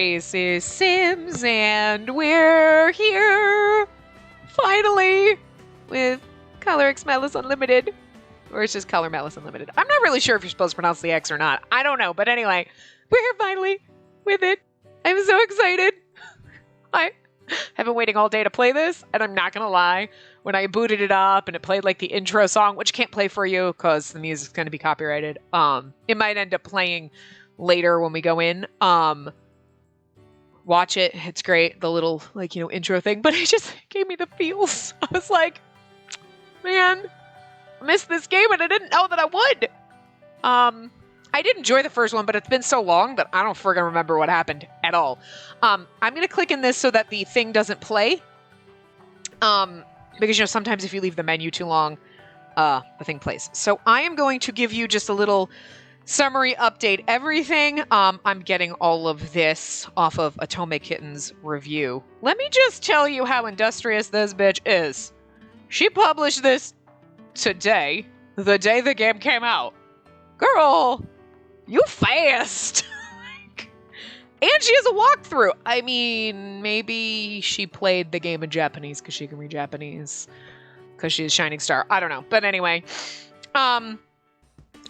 Spacey Sims, and we're here finally with Color X Malice Unlimited. Or it's just Color Malice Unlimited. I'm not really sure if you're supposed to pronounce the X or not. I don't know, but anyway, we're here finally with it. I'm so excited. I have been waiting all day to play this, and I'm not gonna lie. When I booted it up and it played like the intro song, which can't play for you because the music's going to be copyrighted. It might end up playing later when we go in. Watch it. It's great. The little intro thing, but it just gave me the feels. I was like, man, I missed this game and I didn't know that I would. I did enjoy the first one, but it's been so long that I don't friggin' remember what happened at all. I'm going to click in this so that the thing doesn't play. Because, sometimes if you leave the menu too long, the thing plays. So I am going to give you just a little summary update. Everything. I'm getting all of this off of Otome Kitten's review. Let me just tell you how industrious this bitch is. She published this today, the day the game came out. Girl, you fast. And she has a walkthrough. I mean, maybe she played the game in Japanese because she can read Japanese. Because she's Shining Star. I don't know. But anyway.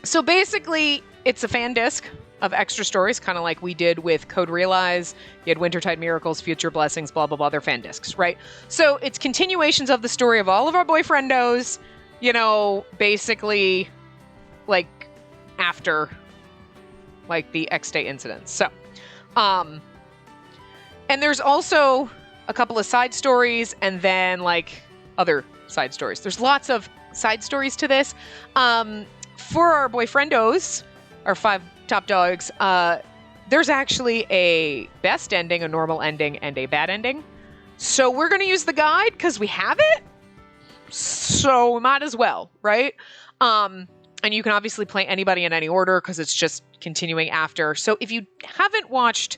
So basically, it's a fan disc of extra stories. Kind of like we did with Code Realize. You had Wintertide Miracles, Future Blessings, blah, blah, blah. They're fan discs, right? So it's continuations of the story of all of our boyfriendos. Basically, after, the X-Day incidents. So. And there's also a couple of side stories and then other side stories. There's lots of side stories to this. For our boyfriendos, our 5 top dogs, there's actually a best ending, a normal ending, and a bad ending. So we're going to use the guide because we have it. So we might as well, right? And you can obviously play anybody in any order because it's just continuing after. So if you haven't watched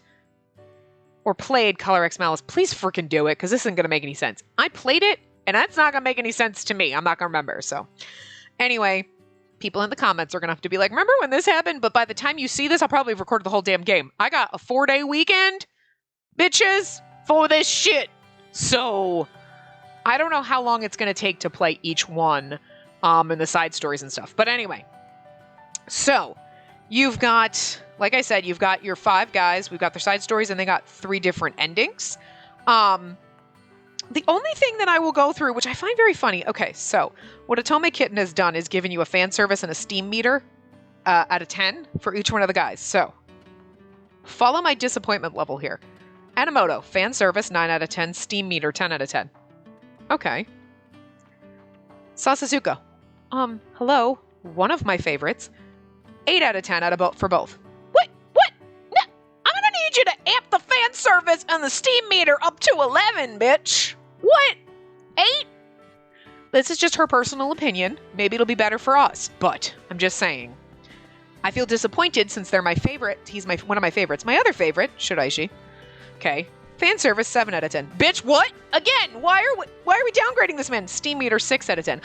or played Color X Malice, please freaking do it because this isn't going to make any sense. I played it and that's not going to make any sense to me. I'm not going to remember. So anyway, people in the comments are going to have to be like, remember when this happened? But by the time you see this, I'll probably have recorded the whole damn game. I got a 4-day weekend, bitches, for this shit. So I don't know how long it's going to take to play each one. And the side stories and stuff. But anyway, so you've got, like I said, you've got your 5 guys. We've got their side stories and they got 3 different endings. The only thing that I will go through, which I find very funny. Okay, so what Otome Kitten has done is given you a fan service and a Steam meter out of 10 for each one of the guys. So follow my disappointment level here. Anamoto, fan service, 9 out of 10. Steam meter, 10 out of 10. Okay. Sasazuka. Hello. One of my favorites. 8 out of 10 for both. What? No. I'm gonna need you to amp the fan service and the Steam meter up to 11, bitch. What? 8? This is just her personal opinion. Maybe it'll be better for us, but I'm just saying. I feel disappointed since they're my favorite. He's one of my favorites. My other favorite, Shiraishi. Okay. Fan service, 7 out of 10. Bitch, what? Again, why are we downgrading this man? Steam meter, 6 out of 10.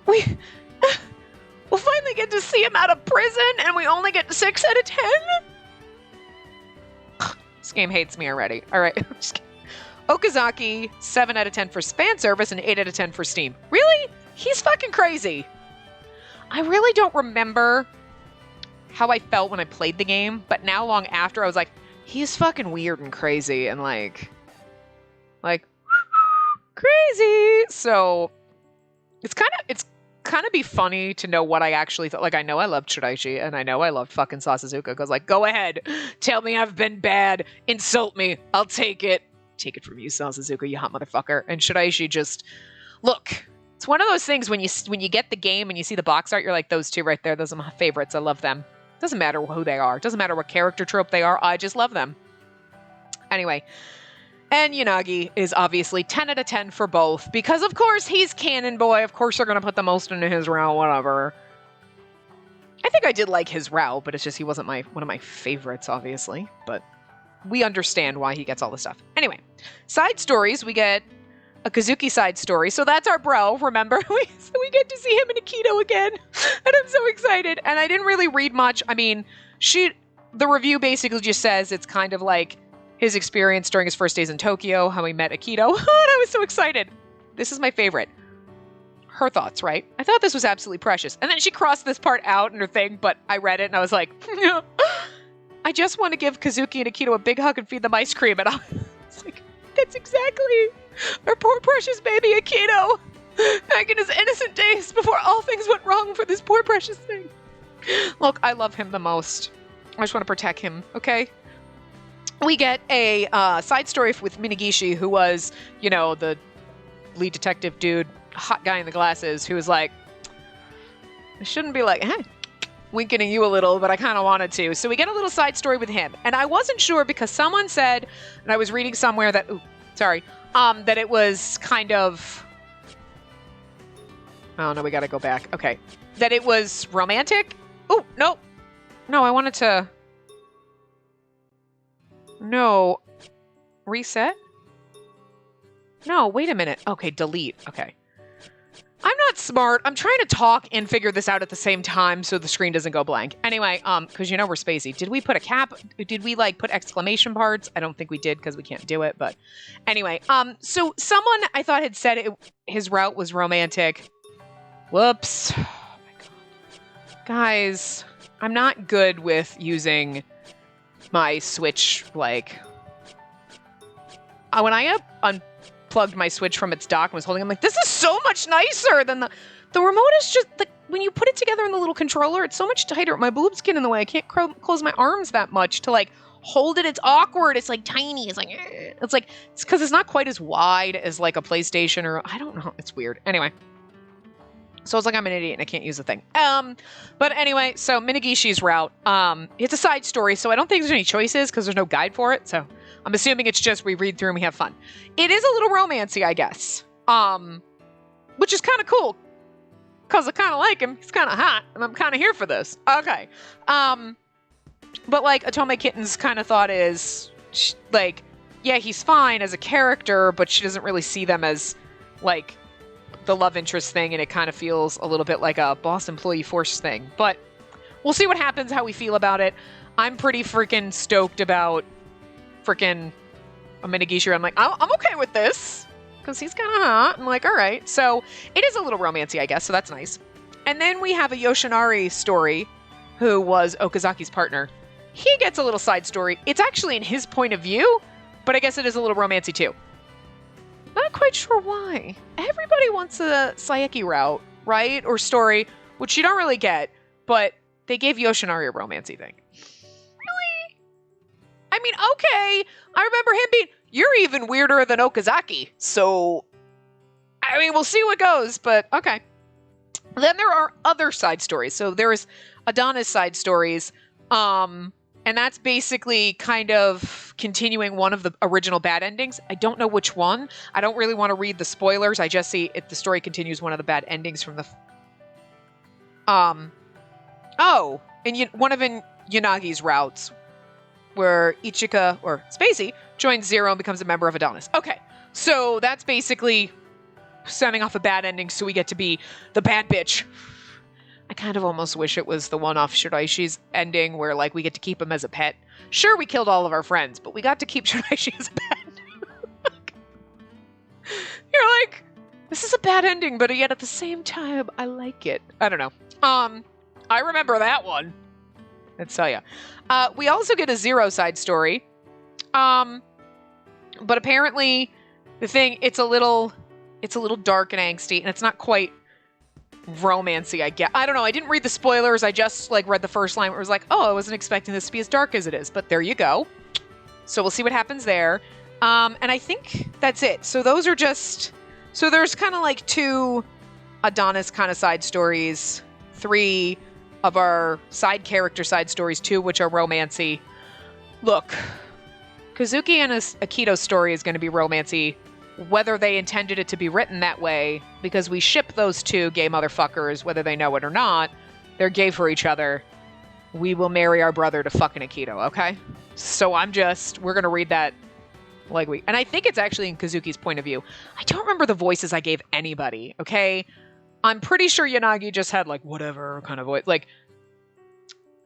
We'll finally get to see him out of prison, and we only get 6 out of 10? This game hates me already. All right. Okazaki, 7 out of 10 for fan service and 8 out of 10 for Steam. Really? He's fucking crazy. I really don't remember how I felt when I played the game, but now long after, I was like, he's fucking weird and crazy and like crazy. So it's kind of be funny to know what I actually thought. I know I loved Shiraishi and I know I loved fucking Sasazuka because go ahead, tell me I've been bad, insult me, I'll take it. Take it from you, Sasazuka, you hot motherfucker. And Shiraishi just look. It's one of those things when you get the game and you see the box art, you're like, those 2 right there, those are my favorites. I love them. Doesn't matter who they are. Doesn't matter what character trope they are. I just love them. Anyway. And Yanagi is obviously 10 out of 10 for both. Because, of course, he's Canon Boy. Of course, they're going to put the most into his row. Whatever. I think I did like his row, but it's just he wasn't one of my favorites, obviously. But we understand why he gets all the stuff. Anyway. Side stories. We get a Kazuki side story. So that's our bro, remember? we get to see him in Aikido again. And I'm so excited. And I didn't really read much. I mean, the review basically just says it's kind of like his experience during his first days in Tokyo, how he met Akito. And I was so excited. This is my favorite. Her thoughts, right? I thought this was absolutely precious. And then she crossed this part out in her thing, but I read it and I was like, I just want to give Kazuki and Akito a big hug and feed them ice cream. And I was like, that's exactly our poor precious baby Akito. Back in his innocent days before all things went wrong for this poor precious thing. Look, I love him the most. I just want to protect him, okay? We get a side story with Minagishi, who was, you know, the lead detective dude, hot guy in the glasses, who was like, I shouldn't be like, winking at you a little, but I kind of wanted to. So we get a little side story with him. And I wasn't sure because someone said, and I was reading somewhere that, that it was kind of, oh no, we got to go back. Okay. That it was romantic. Oh, no. No, I wanted to, no. Reset? No, wait a minute. Okay, delete. Okay. I'm not smart. I'm trying to talk and figure this out at the same time so the screen doesn't go blank. Anyway, because you know we're Spacey. Did we put a cap? Did we like put exclamation parts? I don't think we did because we can't do it, but anyway. So someone I thought had said his route was romantic. Whoops. Oh my God. Guys, I'm not good with using my Switch, like, when I unplugged my Switch from its dock and was holding it, I'm like, this is so much nicer than the remote is just, when you put it together in the little controller, it's so much tighter. My boobs get in the way. I can't close my arms that much to, like, hold it. It's awkward. It's, like, tiny. It's like, it's because it's not quite as wide as, like, a PlayStation or, I don't know. It's weird. Anyway. So I was like, I'm an idiot and I can't use the thing. But anyway, so Minagishi's route, it's a side story, so I don't think there's any choices because there's no guide for it. So I'm assuming it's just we read through and we have fun. It is a little romancy, I guess. Which is kind of cool because I kind of like him. He's kind of hot and I'm kind of here for this. Okay. But like Otome Kitten's kind of thought is like, yeah, he's fine as a character, but she doesn't really see them as like the love interest thing, and it kind of feels a little bit like a boss employee force thing. But we'll see what happens, how we feel about it. I'm pretty freaking stoked about freaking Minagishi. I'm like, I'm okay with this because he's kind of hot. I'm like, all right. So it is a little romancy, I guess. So that's nice. And then we have a Yoshinari story, who was Okazaki's partner. He gets a little side story. It's actually in his point of view, but I guess it is a little romancy too. Not quite sure why. Everybody wants a Saeki route, right? Or story, which you don't really get, but they gave Yoshinari a romancy thing. Really? I mean, okay. I remember him being, you're even weirder than Okazaki. So, I mean, we'll see what goes, but okay. Then there are other side stories. So there is Adonis side stories. And that's basically kind of continuing one of the original bad endings. I don't know which one. I don't really want to read the spoilers. I just see the story continues one of the bad endings from the... and one of Yanagi's routes, where Ichika, or Spacey, joins Zero and becomes a member of Adonis. Okay, so that's basically sending off a bad ending so we get to be the bad bitch. I kind of almost wish it was the one-off Shiraishi's ending where, like, we get to keep him as a pet. Sure, we killed all of our friends, but we got to keep Shiraishi as a pet. You're like, this is a bad ending, but yet at the same time, I like it. I don't know. I remember that one. Let's tell ya. We also get a Zero side story. But apparently, the thing, it's a little dark and angsty, and it's not quite romancy, I guess. I don't know. I didn't read the spoilers. I just read the first line where it was like, oh, I wasn't expecting this to be as dark as it is, but there you go. So we'll see what happens there. And I think that's it. So those are just, so there's kind of like 2 Adonis kind of side stories, 3 of our side character side stories, 2 which are romancy. Look, Kazuki and Akito's story is going to be romancy, whether they intended it to be written that way, because we ship those 2 gay motherfuckers, whether they know it or not. They're gay for each other. We will marry our brother to fucking Akito, okay? So we're going to read that and I think it's actually in Kazuki's point of view. I don't remember the voices I gave anybody, okay? I'm pretty sure Yanagi just had, whatever kind of voice.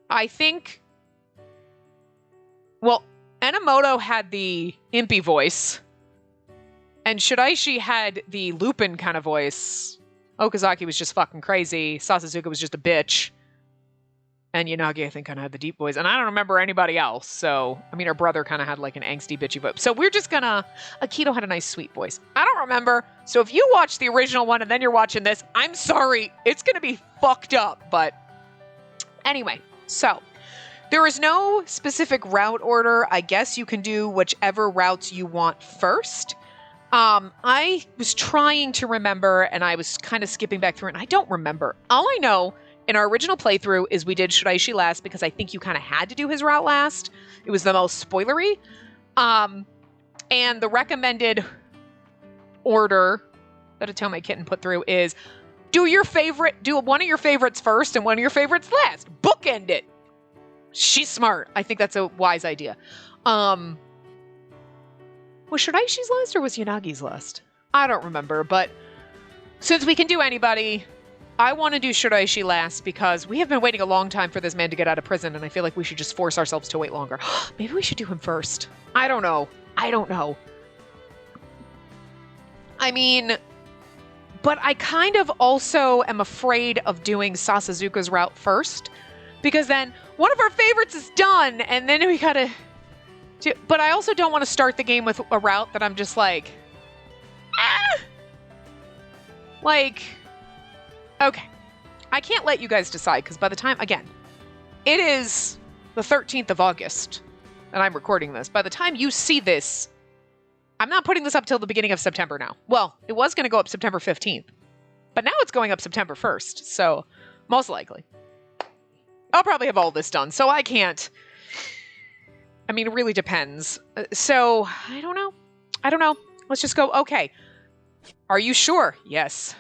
I think Well, Enomoto had the impy voice, and Shiraishi had the Lupin kind of voice. Okazaki was just fucking crazy. Sasazuka was just a bitch. And Yanagi, I think, kind of had the deep voice. And I don't remember anybody else. So, I mean, her brother kind of had like an angsty, bitchy voice. So we're just gonna... Akito had a nice, sweet voice. I don't remember. So if you watch the original one and then you're watching this, I'm sorry. It's gonna be fucked up. But anyway, so there is no specific route order. I guess you can do whichever routes you want first. I was trying to remember, and I was kind of skipping back through it, and I don't remember. All I know in our original playthrough is we did Shiraishi last because I think you kind of had to do his route last. It was the most spoilery. And the recommended order that Atome Kitten put through is do one of your favorites first and one of your favorites last. Bookend it. She's smart. I think that's a wise idea. Was Shiraishi's last or was Yanagi's last? I don't remember, but since we can do anybody, I want to do Shiraishi last because we have been waiting a long time for this man to get out of prison, and I feel like we should just force ourselves to wait longer. Maybe we should do him first. I don't know. I mean, but I kind of also am afraid of doing Sasazuka's route first, because then one of our favorites is done, and then we gotta... But I also don't want to start the game with a route that I'm just like... Like... Okay. I can't let you guys decide, because by the time... Again, it is the 13th of August, and I'm recording this. By the time you see this... I'm not putting this up till the beginning of September now. Well, it was going to go up September 15th. But now it's going up September 1st, so most likely. I'll probably have all this done, so I can't... I mean, it really depends. So, I don't know. Let's just go. Okay. Are you sure? Yes.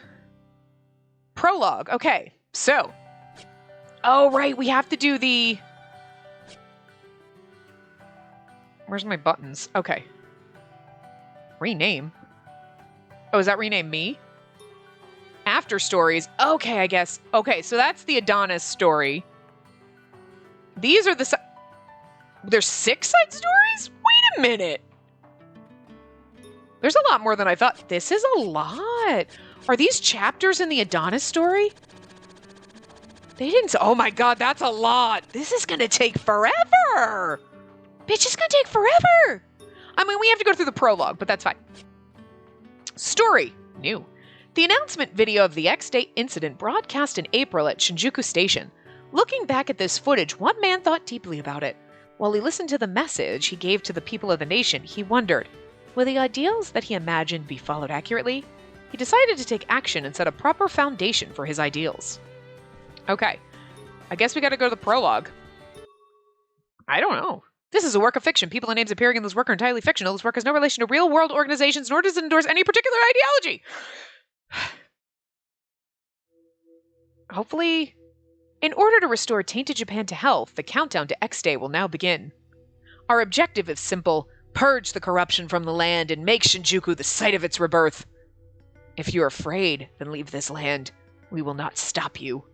Prologue. Okay. So. Oh, right. We have to do the... Where's my buttons? Okay. Rename. Oh, is that rename me? After stories. Okay, I guess. Okay, so that's the Adonis story. These are the... There's 6 side stories? Wait a minute. There's a lot more than I thought. This is a lot. Are these chapters in the Adonis story? They didn't... Oh my god, that's a lot. This is gonna take forever. Bitch, it's gonna take forever. I mean, we have to go through the prologue, but that's fine. Story. New. The announcement video of the X-Day incident broadcast in April at Shinjuku Station. Looking back at this footage, one man thought deeply about it. While he listened to the message he gave to the people of the nation, he wondered, will the ideals that he imagined be followed accurately? He decided to take action and set a proper foundation for his ideals. Okay, I guess we gotta go to the prologue. I don't know. This is a work of fiction. People and names appearing in this work are entirely fictional. This work has no relation to real-world organizations, nor does it endorse any particular ideology. Hopefully... In order to restore tainted Japan to health, the countdown to X-Day will now begin. Our objective is simple. Purge the corruption from the land and make Shinjuku the site of its rebirth. If you're afraid, then leave this land. We will not stop you.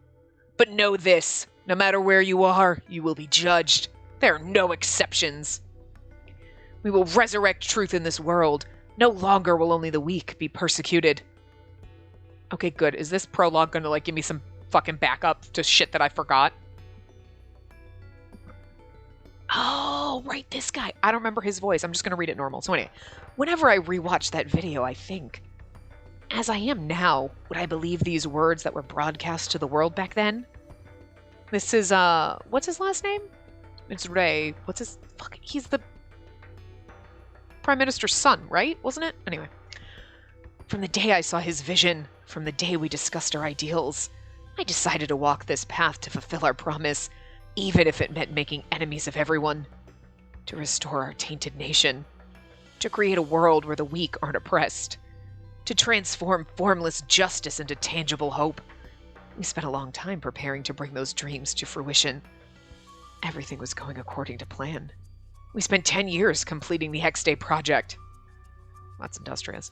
But know this, no matter where you are, you will be judged. There are no exceptions. We will resurrect truth in this world. No longer will only the weak be persecuted. Okay, good. Is this prologue gonna, like, give me some fucking backup to shit that I forgot? Oh, right, this guy. I don't remember his voice. I'm just gonna read it normal. So anyway, whenever I rewatch that video, I think, as I am now, would I believe these words that were broadcast to the world back then? This is, what's his last name? It's Ray. What's his... Fuck, he's the Prime Minister's son, right? Wasn't it? Anyway. From the day I saw his vision, from the day we discussed our ideals, I decided to walk this path to fulfill our promise, even if it meant making enemies of everyone. To restore our tainted nation. To create a world where the weak aren't oppressed. To transform formless justice into tangible hope. We spent a long time preparing to bring those dreams to fruition. Everything was going according to plan. We spent 10 years completing the X-Day project. That's industrious.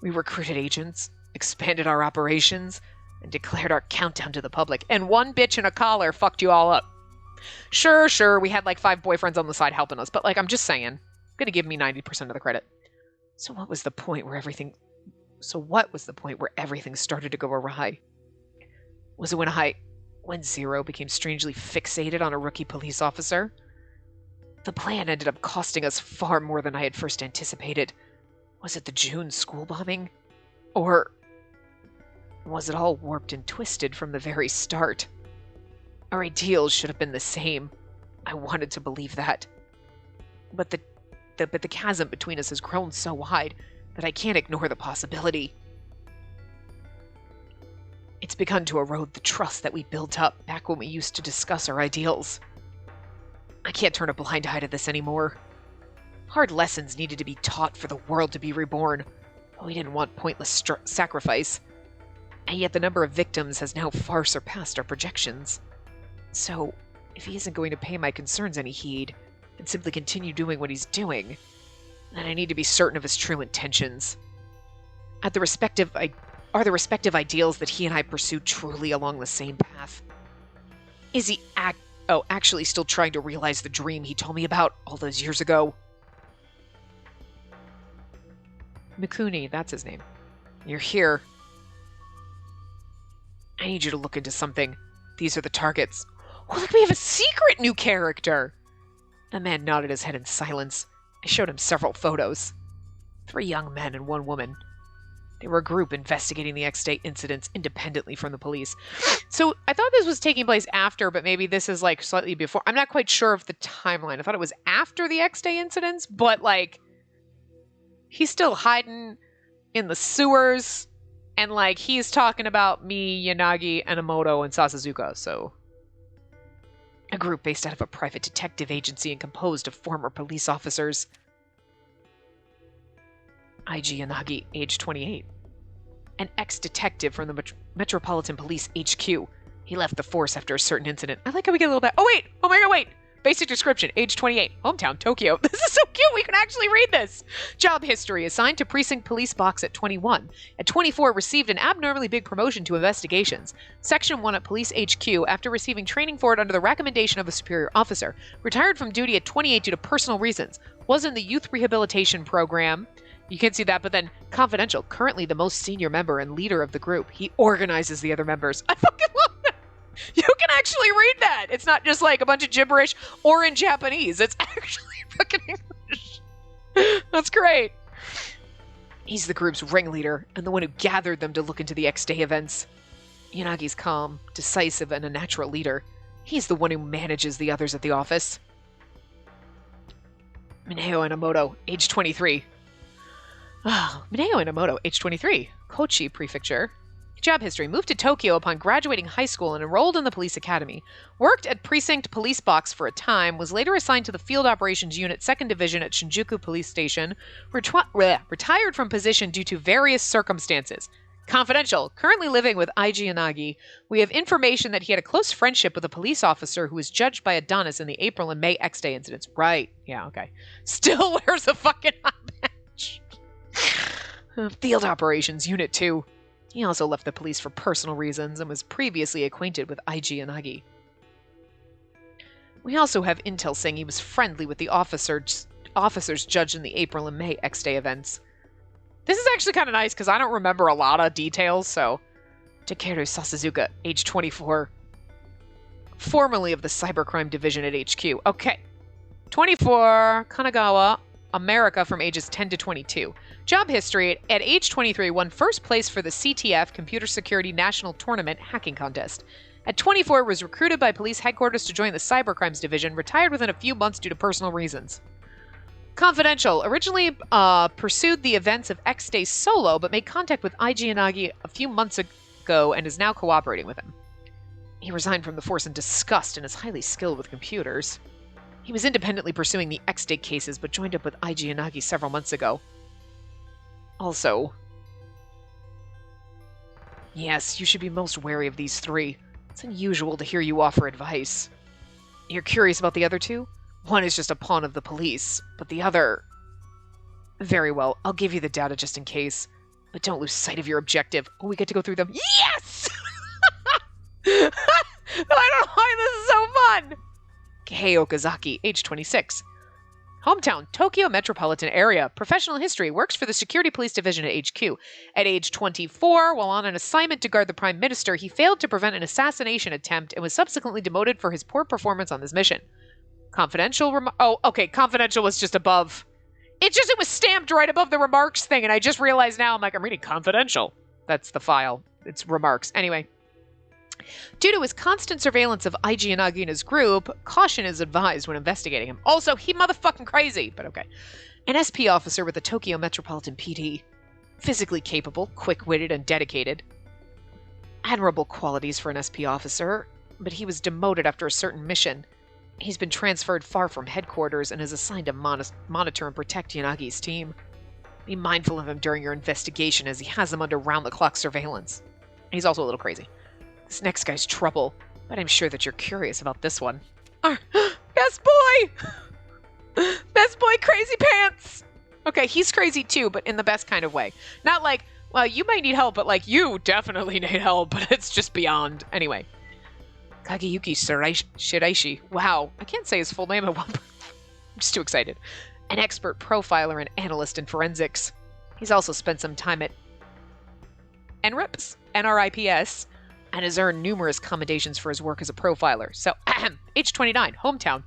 We recruited agents, expanded our operations, and declared our countdown to the public. And one bitch in a collar fucked you all up. Sure, we had like 5 boyfriends on the side helping us, but like, I'm just saying, gonna give me 90% of the credit. So what was the point where everything started to go awry? Was it when Zero became strangely fixated on a rookie police officer? The plan ended up costing us far more than I had first anticipated. Was it the June school bombing? Or was it all warped and twisted from the very start? Our ideals should have been the same. I wanted to believe that. But the chasm between us has grown so wide that I can't ignore the possibility. It's begun to erode the trust that we built up back when we used to discuss our ideals. I can't turn a blind eye to this anymore. Hard lessons needed to be taught for the world to be reborn, but we didn't want pointless sacrifice. And yet the number of victims has now far surpassed our projections. So, if he isn't going to pay my concerns any heed, and simply continue doing what he's doing, then I need to be certain of his true intentions. Are the respective ideals that he and I pursue truly along the same path? Is he actually still trying to realize the dream he told me about all those years ago? Mikuni, that's his name. You're here. I need you to look into something. These are the targets. Oh, look, we have a secret new character! The man nodded his head in silence. I showed him several photos. 3 young men and 1 woman. They were a group investigating the X-Day incidents independently from the police. So I thought this was taking place after, but maybe this is like slightly before. I'm not quite sure of the timeline. I thought it was after the X-Day incidents, but like, he's still hiding in the sewers, and like, he's talking about me, Yanagi, Enomoto, and Sasazuka, so... A group based out of a private detective agency and composed of former police officers. IG Yanagi, age 28. An ex-detective from the Metropolitan Police HQ. He left the force after a certain incident. I like how we get a little bit... Oh my god, wait! Basic description, age 28. Hometown, Tokyo. This is so cute, we can actually read this! Job history, assigned to Precinct Police Box at 21. At 24, received an abnormally big promotion to investigations. Section 1 at Police HQ, after receiving training for it under the recommendation of a superior officer. Retired from duty at 28 due to personal reasons. Was in the youth rehabilitation program. You can see that, but then confidential. Currently the most senior member and leader of the group. He organizes the other members. I fucking love that! You can actually read that! It's not just like a bunch of gibberish or in Japanese. It's actually fucking English. That's great. He's the group's ringleader and the one who gathered them to look into the X-Day events. Yanagi's calm, decisive, and a natural leader. He's the one who manages the others at the office. Mineo Enomoto, age 23. Mineo Enomoto, age 23. Kochi Prefecture. Job history. Moved to Tokyo upon graduating high school and enrolled in the police academy. Worked at Precinct Police Box for a time. Was later assigned to the Field Operations Unit 2nd Division at Shinjuku Police Station. Retired from position due to various circumstances. Confidential. Currently living with IG Yanagi. We have information that he had a close friendship with a police officer who was judged by Adonis in the April and May X-Day incidents. Right. Yeah, okay. Still wears a fucking hot badge. Field Operations Unit 2. He also left the police for personal reasons and was previously acquainted with IG Yanagi. We also have intel saying he was friendly with the officers judged in the April and May X-Day events. This is actually kind of nice because I don't remember a lot of details, so... Takeru Sasazuka, age 24. Formerly of the Cybercrime Division at HQ. Okay. 24, Kanagawa, America from ages 10 to 22. Job history, at age 23, won first place for the CTF Computer Security National Tournament Hacking Contest. At 24, was recruited by police headquarters to join the Cybercrimes Division, retired within a few months due to personal reasons. Confidential, originally pursued the events of X-Day solo, but made contact with IG Yanagi a few months ago and is now cooperating with him. He resigned from the force in disgust and is highly skilled with computers. He was independently pursuing the X-Day cases, but joined up with IG Yanagi several months ago. Also, yes, you should be most wary of these 3. It's unusual to hear you offer advice. You're curious about the other 2? One is just a pawn of the police, but the other... Very well, I'll give you the data just in case. But don't lose sight of your objective. Oh, we get to go through them. Yes! I don't know why this is so fun! Kei Okazaki, age 26. Hometown, Tokyo metropolitan area. Professional history, works for the Security Police Division at HQ. At age 24, while on an assignment to guard the Prime Minister, he failed to prevent an assassination attempt and was subsequently demoted for his poor performance on this mission. Confidential oh, okay, confidential was just above. It was stamped right above the remarks thing, and I just realized now, I'm reading confidential. That's the file. It's remarks. Anyway. Due to his constant surveillance of IG Yanagi and his group, caution is advised when investigating him. Also, he motherfucking crazy, but okay. An SP officer with the Tokyo Metropolitan PD. Physically capable, quick-witted, and dedicated. Admirable qualities for an SP officer, but he was demoted after a certain mission. He's been transferred far from headquarters and is assigned to monitor and protect Yanagi's team. Be mindful of him during your investigation as he has him under round-the-clock surveillance. He's also a little crazy. This next guy's trouble, but I'm sure that you're curious about this one. Best boy! Best boy crazy pants! Okay, he's crazy too, but in the best kind of way. Not like, well, you might need help, but like, you definitely need help, but it's just beyond. Anyway. Kageyuki Shiraishi. Wow, I can't say his full name at one point. I'm just too excited. An expert profiler and analyst in forensics. He's also spent some time at NRIPS, and has earned numerous commendations for his work as a profiler. So, age 29, hometown,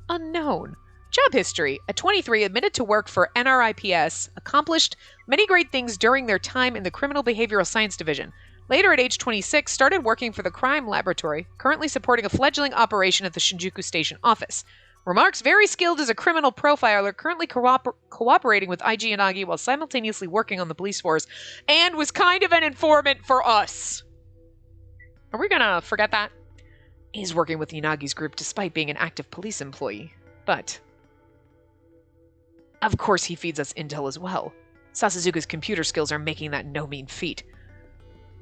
unknown. Job history, at 23, admitted to work for NRIPS, accomplished many great things during their time in the Criminal Behavioral Science Division. Later, at age 26, started working for the Crime Laboratory, currently supporting a fledgling operation at the Shinjuku Station office. Remarks, very skilled as a criminal profiler, currently cooperating with IG Yanagi while simultaneously working on the police force, and was kind of an informant for us. Are we gonna forget that? He's working with Yanagi's group despite being an active police employee. But, of course, he feeds us intel as well. Sasuzuka's computer skills are making that no mean feat.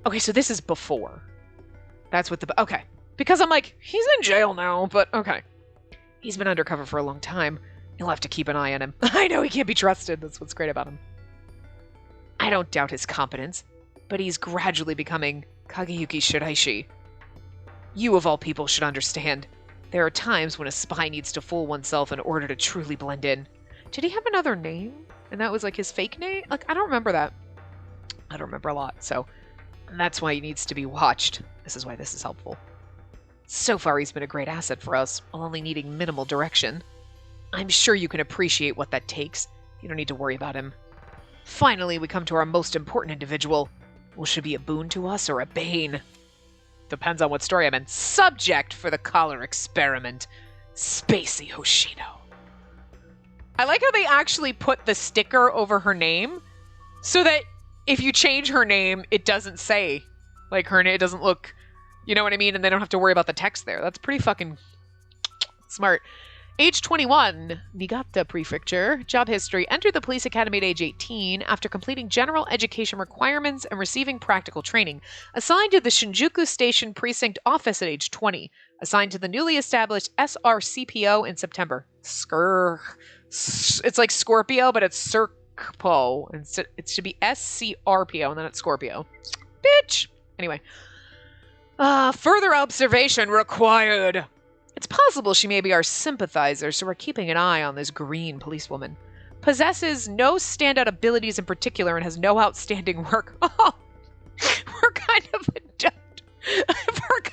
Okay, so this is before. That's what the... Okay. Because I'm like, he's in jail now, but okay. He's been undercover for a long time. You'll have to keep an eye on him. I know he can't be trusted. That's what's great about him. I don't doubt his competence, but he's gradually becoming Kageyuki Shiraishi. You, of all people, should understand. There are times when a spy needs to fool oneself in order to truly blend in. Did he have another name? And that was like his fake name? Like, I don't remember that. I don't remember a lot, so... And that's why he needs to be watched. This is why this is helpful. So far, he's been a great asset for us, while only needing minimal direction. I'm sure you can appreciate what that takes. You don't need to worry about him. Finally, we come to our most important individual. Will she be a boon to us or a bane? Depends on what story I'm in. Subject for the collar experiment. Spacey Hoshino. I like how they actually put the sticker over her name so that if you change her name, it doesn't say, like, her name, it doesn't look, you know what I mean? And they don't have to worry about the text there. That's pretty fucking smart. Age 21, Niigata Prefecture. Job history, entered the police academy at age 18 after completing general education requirements and receiving practical training. Assigned to the Shinjuku Station Precinct office at age 20. Assigned to the newly established SRCPO in September. It's like Scorpio, but it's Serpo. It should be SCRPO, and then it's Scorpio. Bitch! Anyway. Further observation required. It's possible she may be our sympathizer, so we're keeping an eye on this green policewoman. Possesses no standout abilities in particular and has no outstanding work. Oh, we're kind of adept. I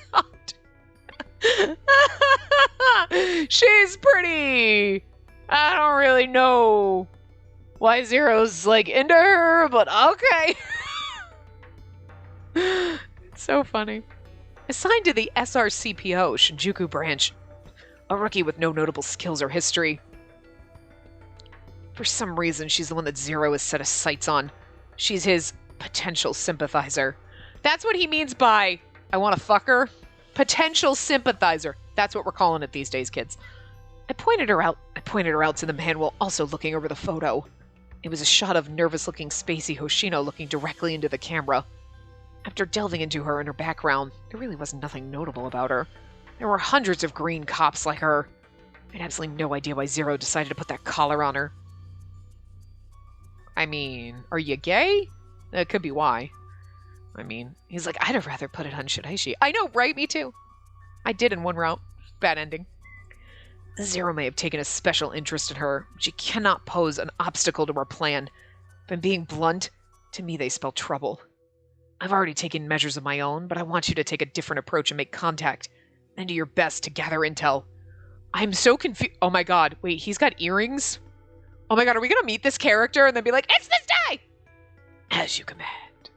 forgot. She's pretty. I don't really know why Zero's like into her, but okay. It's so funny. Assigned to the SRCPO Shinjuku branch. A rookie with no notable skills or history. For some reason, she's the one that Zero has set his sights on. She's his potential sympathizer. That's what he means by, I want to fuck her. Potential sympathizer. That's what we're calling it these days, kids. I pointed her out to the man while also looking over the photo. It was a shot of nervous-looking Spacey Hoshino looking directly into the camera. After delving into her and her background, there really was nothing notable about her. There were hundreds of green cops like her. I had absolutely no idea why Zero decided to put that collar on her. I mean, are you gay? That could be why. I mean, he's like, I'd have rather put it on Shiraishi. I know, right? Me too. I did in one route. Bad ending. Zero may have taken a special interest in her, but she cannot pose an obstacle to our plan. But being blunt, to me they spell trouble. I've already taken measures of my own, but I want you to take a different approach and make contact, and do your best to gather intel. I'm so confused. Oh my god, wait, he's got earrings? Oh my god, are we gonna meet this character and then be like, it's this day! As you command.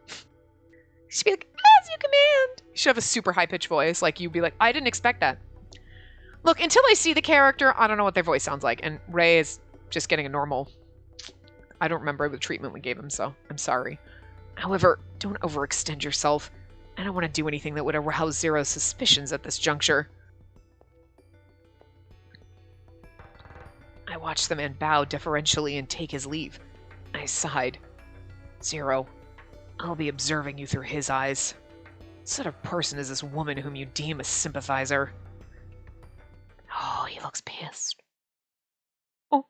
She'd be like, as you command. You should have a super high-pitched voice, like you'd be like, I didn't expect that. Look, until I see the character, I don't know what their voice sounds like, and Ray is just getting a normal... I don't remember the treatment we gave him, so I'm sorry. However, don't overextend yourself. I don't want to do anything that would arouse Zero's suspicions at this juncture. I watched the man bow deferentially and take his leave. I sighed. Zero, I'll be observing you through his eyes. What sort of person is this woman whom you deem a sympathizer? Oh, he looks pissed. Oh.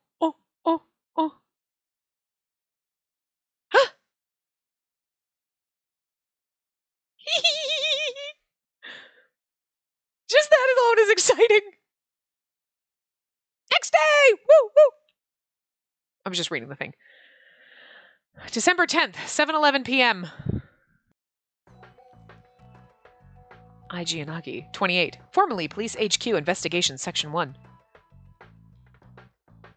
Just that alone is exciting. Next day! Woo! I was just reading the thing. December 10th, 7:11 p.m. IG Yanagi, 28. Formerly Police HQ Investigation Section 1.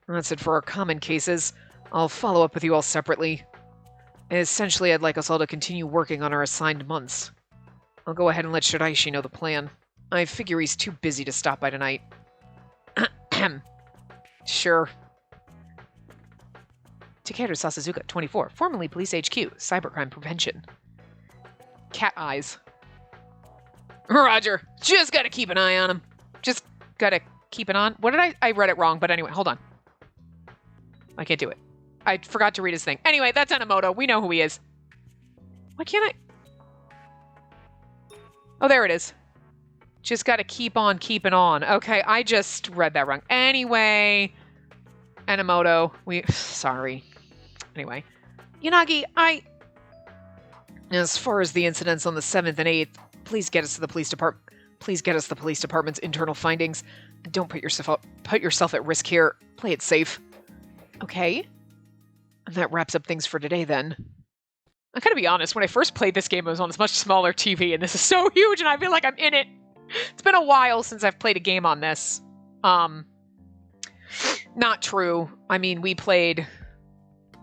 That's it for our common cases. I'll follow up with you all separately. Essentially, I'd like us all to continue working on our assigned months. I'll go ahead and let Shiraishi know the plan. I figure he's too busy to stop by tonight. Sure. Takeru Sasazuka, 24. Formerly Police HQ, Cybercrime Prevention. Cat eyes. Roger. Just gotta keep an eye on him. Just gotta keep it on. What did I read it wrong, but anyway, hold on. I can't do it. I forgot to read his thing. Anyway, that's Enomoto. We know who he is. Why can't I? Oh, there it is. Just gotta keep on keeping on. Okay, I just read that wrong. Anyway, Enomoto. Sorry. Anyway. Yanagi, As far as the incidents on the 7th and 8th, please get us to the police department. Please get us the police department's internal findings. Don't put yourself at risk here. Play it safe. Okay. And that wraps up things for today, then. I gotta be honest, when I first played this game, it was on this much smaller TV, and this is so huge, and I feel like I'm in it. It's been a while since I've played a game on this. Not true. I mean, we played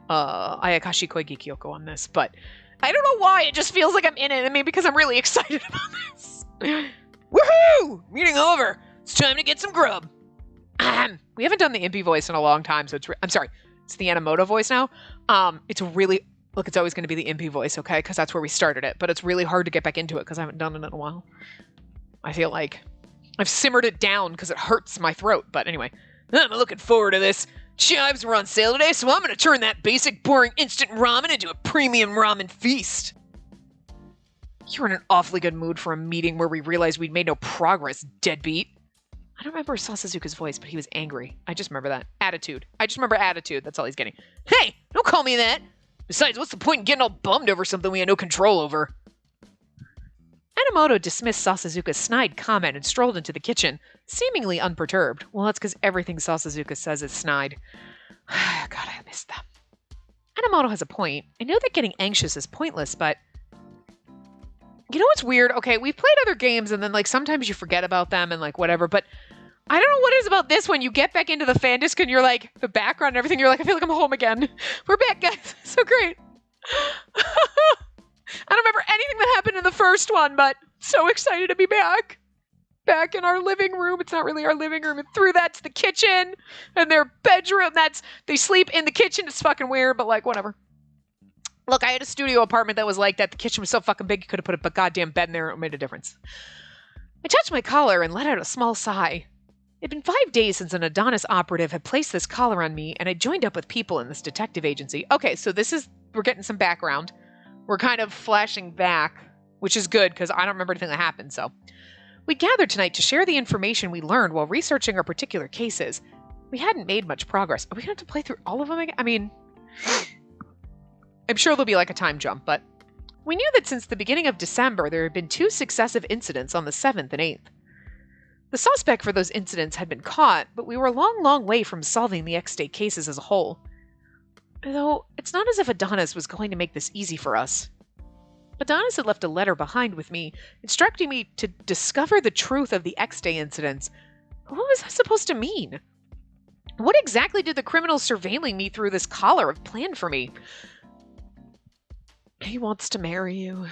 Ayakashi Koigi Kyoko on this, but I don't know why, it just feels like I'm in it. I mean, because I'm really excited about this. Woohoo! Meeting over. It's time to get some grub. We haven't done the Impy voice in a long time, so I'm sorry. It's the Enomoto voice now. It's really... Look, it's always going to be the Impy voice, okay? Because that's where we started it. But it's really hard to get back into it because I haven't done it in a while. I feel like I've simmered it down because it hurts my throat. But anyway, I'm looking forward to this. Chives were on sale today, so I'm going to turn that basic, boring instant ramen into a premium ramen feast. You're in an awfully good mood for a meeting where we realized we'd made no progress, deadbeat. I don't remember Sasazuka's voice, but he was angry. I just remember that. Attitude. I just remember attitude. That's all he's getting. Hey, don't call me that. Besides, what's the point in getting all bummed over something we had no control over? Enomoto dismissed Sasazuka's snide comment and strolled into the kitchen, seemingly unperturbed. Well, that's because everything Sasazuka says is snide. God, I miss them. Enomoto has a point. I know that getting anxious is pointless, but... You know what's weird? Okay, we've played other games and then, like, sometimes you forget about them and, like, whatever, but... I don't know what it is about this when you get back into the fan disc and you're like, the background and everything, you're like, I feel like I'm home again. We're back, guys. So great. I don't remember anything that happened in the first one, but so excited to be back. Back in our living room. It's not really our living room. And through that's the kitchen and their bedroom. They sleep in the kitchen. It's fucking weird, but like, whatever. Look, I had a studio apartment that was like that. The kitchen was so fucking big, you could have put a goddamn bed in there. It made a difference. I touched my collar and let out a small sigh. It had been 5 days since an Adonis operative had placed this collar on me, and I joined up with people in this detective agency. Okay, so we're getting some background. We're kind of flashing back, which is good, because I don't remember anything that happened, so. We gathered tonight to share the information we learned while researching our particular cases. We hadn't made much progress. Are we going to have to play through all of them again? I mean, I'm sure there'll be like a time jump, but we knew that since the beginning of December, there had been 2 successive incidents on the 7th and 8th. The suspect for those incidents had been caught, but we were a long, long way from solving the X-Day cases as a whole. Though, it's not as if Adonis was going to make this easy for us. Adonis had left a letter behind with me, instructing me to discover the truth of the X-Day incidents. What was that supposed to mean? What exactly did the criminals surveilling me through this collar have planned for me? He wants to marry you.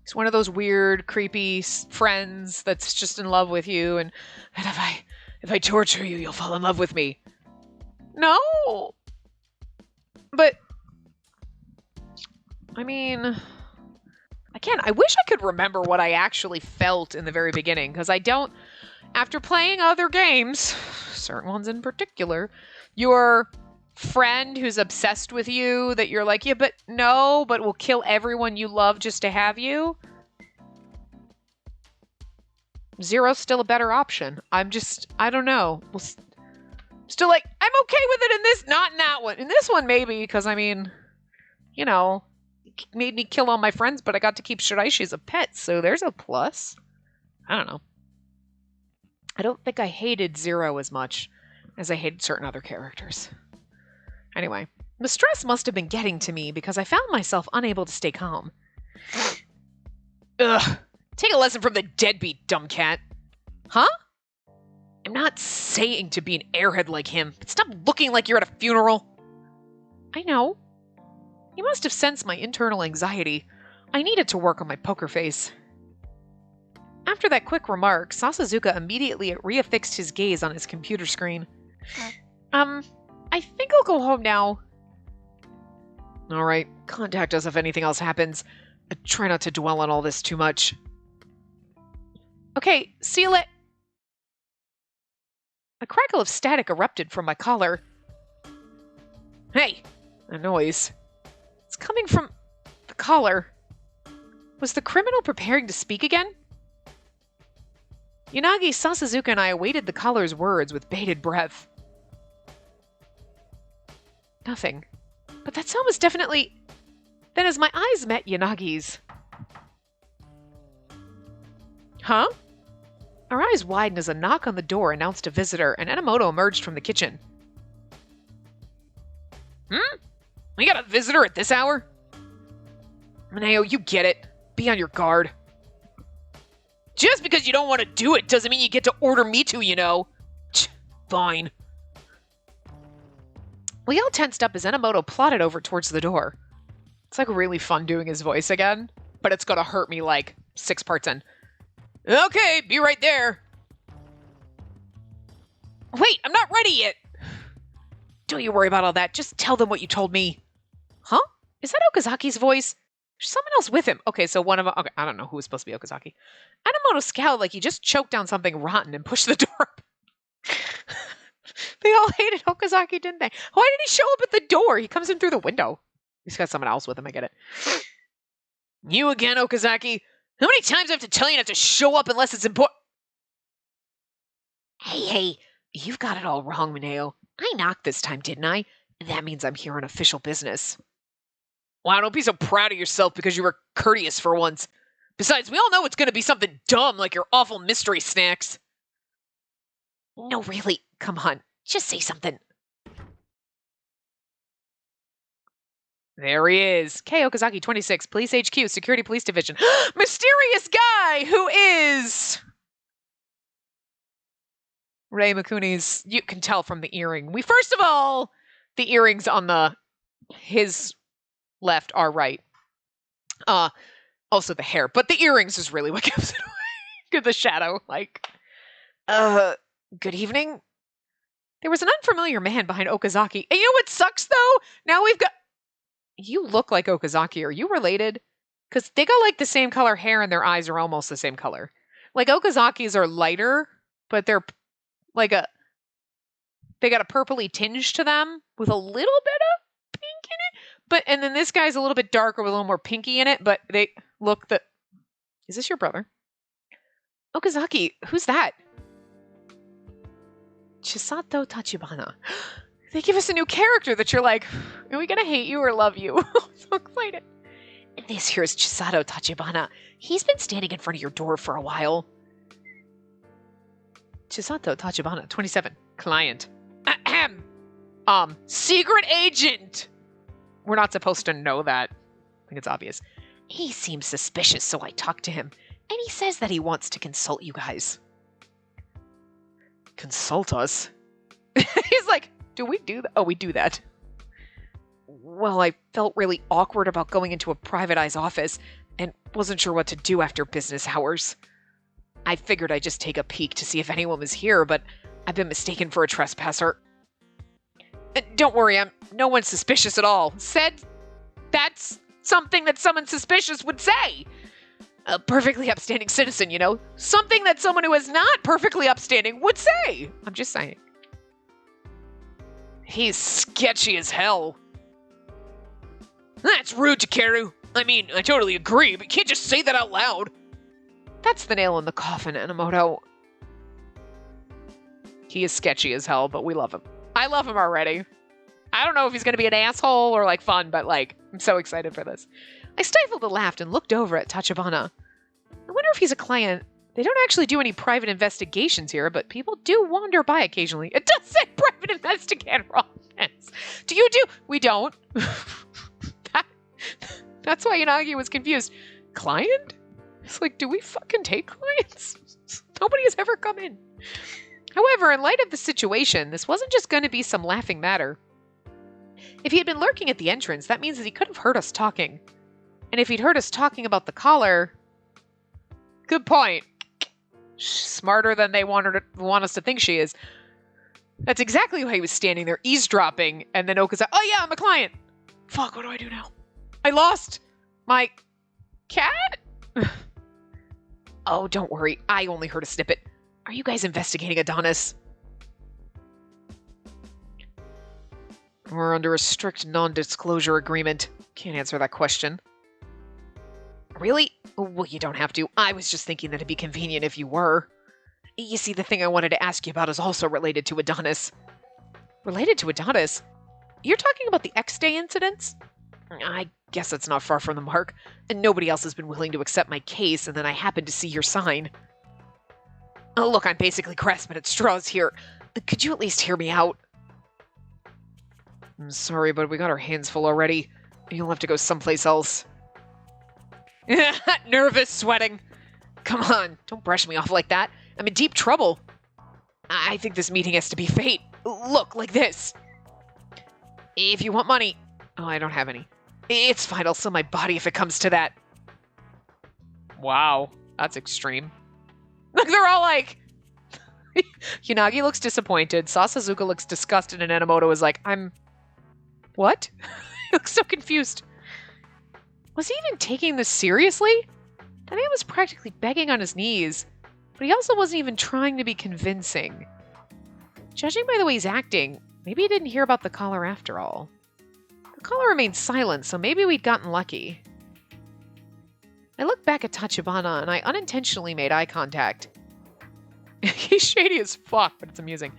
He's one of those weird, creepy friends that's just in love with you, and if I torture you, you'll fall in love with me. No! But, I mean, again, I wish I could remember what I actually felt in the very beginning, because I don't. After playing other games, certain ones in particular, your friend who's obsessed with you, that you're like, yeah, but will kill everyone you love just to have you. Zero's still a better option. I don't know. Still like, I'm okay with it in this, not in that one. In this one, maybe, because, I mean, it made me kill all my friends, but I got to keep Shiraishi as a pet, so there's a plus. I don't know. I don't think I hated Zero as much as I hated certain other characters. Anyway, the stress must have been getting to me because I found myself unable to stay calm. Ugh. Take a lesson from the deadbeat, dumb cat. Huh? I'm not saying to be an airhead like him, but stop looking like you're at a funeral. I know. You must have sensed my internal anxiety. I needed to work on my poker face. After that quick remark, Sasazuka immediately reaffixed his gaze on his computer screen. I think I'll go home now. Alright, contact us if anything else happens. Try not to dwell on all this too much. Okay, seal it. A crackle of static erupted from my collar. Hey! A noise. It's coming from the collar. Was the criminal preparing to speak again? Yanagi, Sasazuka, and I awaited the collar's words with bated breath. Nothing. But that sound was definitely... Then as my eyes met Yanagi's... Huh? Our eyes widened as a knock on the door announced a visitor, and Enomoto emerged from the kitchen. We got a visitor at this hour? Mineo, you get it. Be on your guard. Just because you don't want to do it doesn't mean you get to order me to, Fine. We all tensed up as Enomoto plodded over towards the door. It's like really fun doing his voice again, but it's gonna hurt me like 6 parts in. Okay, be right there. Wait, I'm not ready yet. Don't you worry about all that. Just tell them what you told me. Huh? Is that Okazaki's voice? There's someone else with him. Okay, so one of them... Okay, I don't know who was supposed to be Okazaki. Enomoto scowled like he just choked down something rotten and pushed the door up. They all hated Okazaki, didn't they? Why did he show up at the door? He comes in through the window. He's got someone else with him, I get it. You again, Okazaki? How many times do I have to tell you not to show up unless it's important? Hey, you've got it all wrong, Mineo. I knocked this time, didn't I? That means I'm here on official business. Wow, don't be so proud of yourself because you were courteous for once. Besides, we all know it's going to be something dumb like your awful mystery snacks. No, really. Come on. Just say something. There he is. Kei Okazaki, 26, Police HQ, Security Police Division. Mysterious guy who is... Rei Mikuni's... You can tell from the earring. First of all, the earrings on his left are right. Also the hair, but the earrings is really what gives it away. Good, the shadow, good evening. There was an unfamiliar man behind Okazaki. And you know what sucks, though? Now we've got... You look like Okazaki. Are you related? Because they got, the same color hair and their eyes are almost the same color. Okazaki's are lighter, but they're, they got a purpley tinge to them with a little bit of pink in it. And then this guy's a little bit darker with a little more pinky in it, but they look Is this your brother? Okazaki, who's that? Chisato Tachibana. They give us a new character that you're like, are we gonna hate you or love you? I'm so excited. This here is Chisato Tachibana. He's been standing in front of your door for a while. Chisato Tachibana, 27. Client. Ahem. Secret agent! We're not supposed to know that. I think it's obvious. He seems suspicious, so I talked to him. And he says that he wants to consult you guys. Consult us? He's like, do we do that? Oh, we do that. Well, I felt really awkward about going into a private eye's office and wasn't sure what to do after business hours. I figured I'd just take a peek to see if anyone was here, but I've been mistaken for a trespasser. Don't worry, no one's suspicious at all. Said that's something that someone suspicious would say. A perfectly upstanding citizen, you know? Something that someone who is not perfectly upstanding would say. I'm just saying. He's sketchy as hell. That's rude, Takeru. I mean, I totally agree, but you can't just say that out loud. That's the nail in the coffin, Enomoto. He is sketchy as hell, but we love him. I love him already. I don't know if he's going to be an asshole or, like, fun, but, like, I'm so excited for this. I stifled a laugh and looked over at Tachibana. I wonder if he's a client. They don't actually do any private investigations here, but people do wander by occasionally. It does say private investigator office. Do you do? We don't. That's why Yanagi was confused. Client? It's like, do we fucking take clients? Nobody has ever come in. However, in light of the situation, this wasn't just going to be some laughing matter. If he had been lurking at the entrance, that means that he could have heard us talking. And if he'd heard us talking about the collar... Good point. Smarter than they want us to think she is. That's exactly why he was standing there eavesdropping, and then Oka's like, oh yeah, I'm a client. Fuck, what do I do now? I lost my cat? Oh, don't worry. I only heard a snippet. Are you guys investigating Adonis? We're under a strict non-disclosure agreement. Can't answer that question. Really? Well, you don't have to. I was just thinking that it'd be convenient if you were. You see, the thing I wanted to ask you about is also related to Adonis. Related to Adonis? You're talking about the X-Day incidents? I guess that's not far from the mark. And nobody else has been willing to accept my case, and then I happened to see your sign. Oh, look, I'm basically grasping at straws here. Could you at least hear me out? I'm sorry, but we got our hands full already. You'll have to go someplace else. Nervous, sweating. Come on, don't brush me off like that. I'm in deep trouble. I think this meeting has to be fate. Look, like this. If you want money... Oh, I don't have any. It's fine, I'll sell my body if it comes to that. Wow, that's extreme. Look, they're all like... Yanagi looks disappointed, Sasazuka looks disgusted, and Enomoto is like, I'm... What? He looks so confused. Was he even taking this seriously? That man was practically begging on his knees, but he also wasn't even trying to be convincing. Judging by the way he's acting, maybe he didn't hear about the collar after all. The collar remained silent, so maybe we'd gotten lucky. I looked back at Tachibana, and I unintentionally made eye contact. He's shady as fuck, but it's amusing.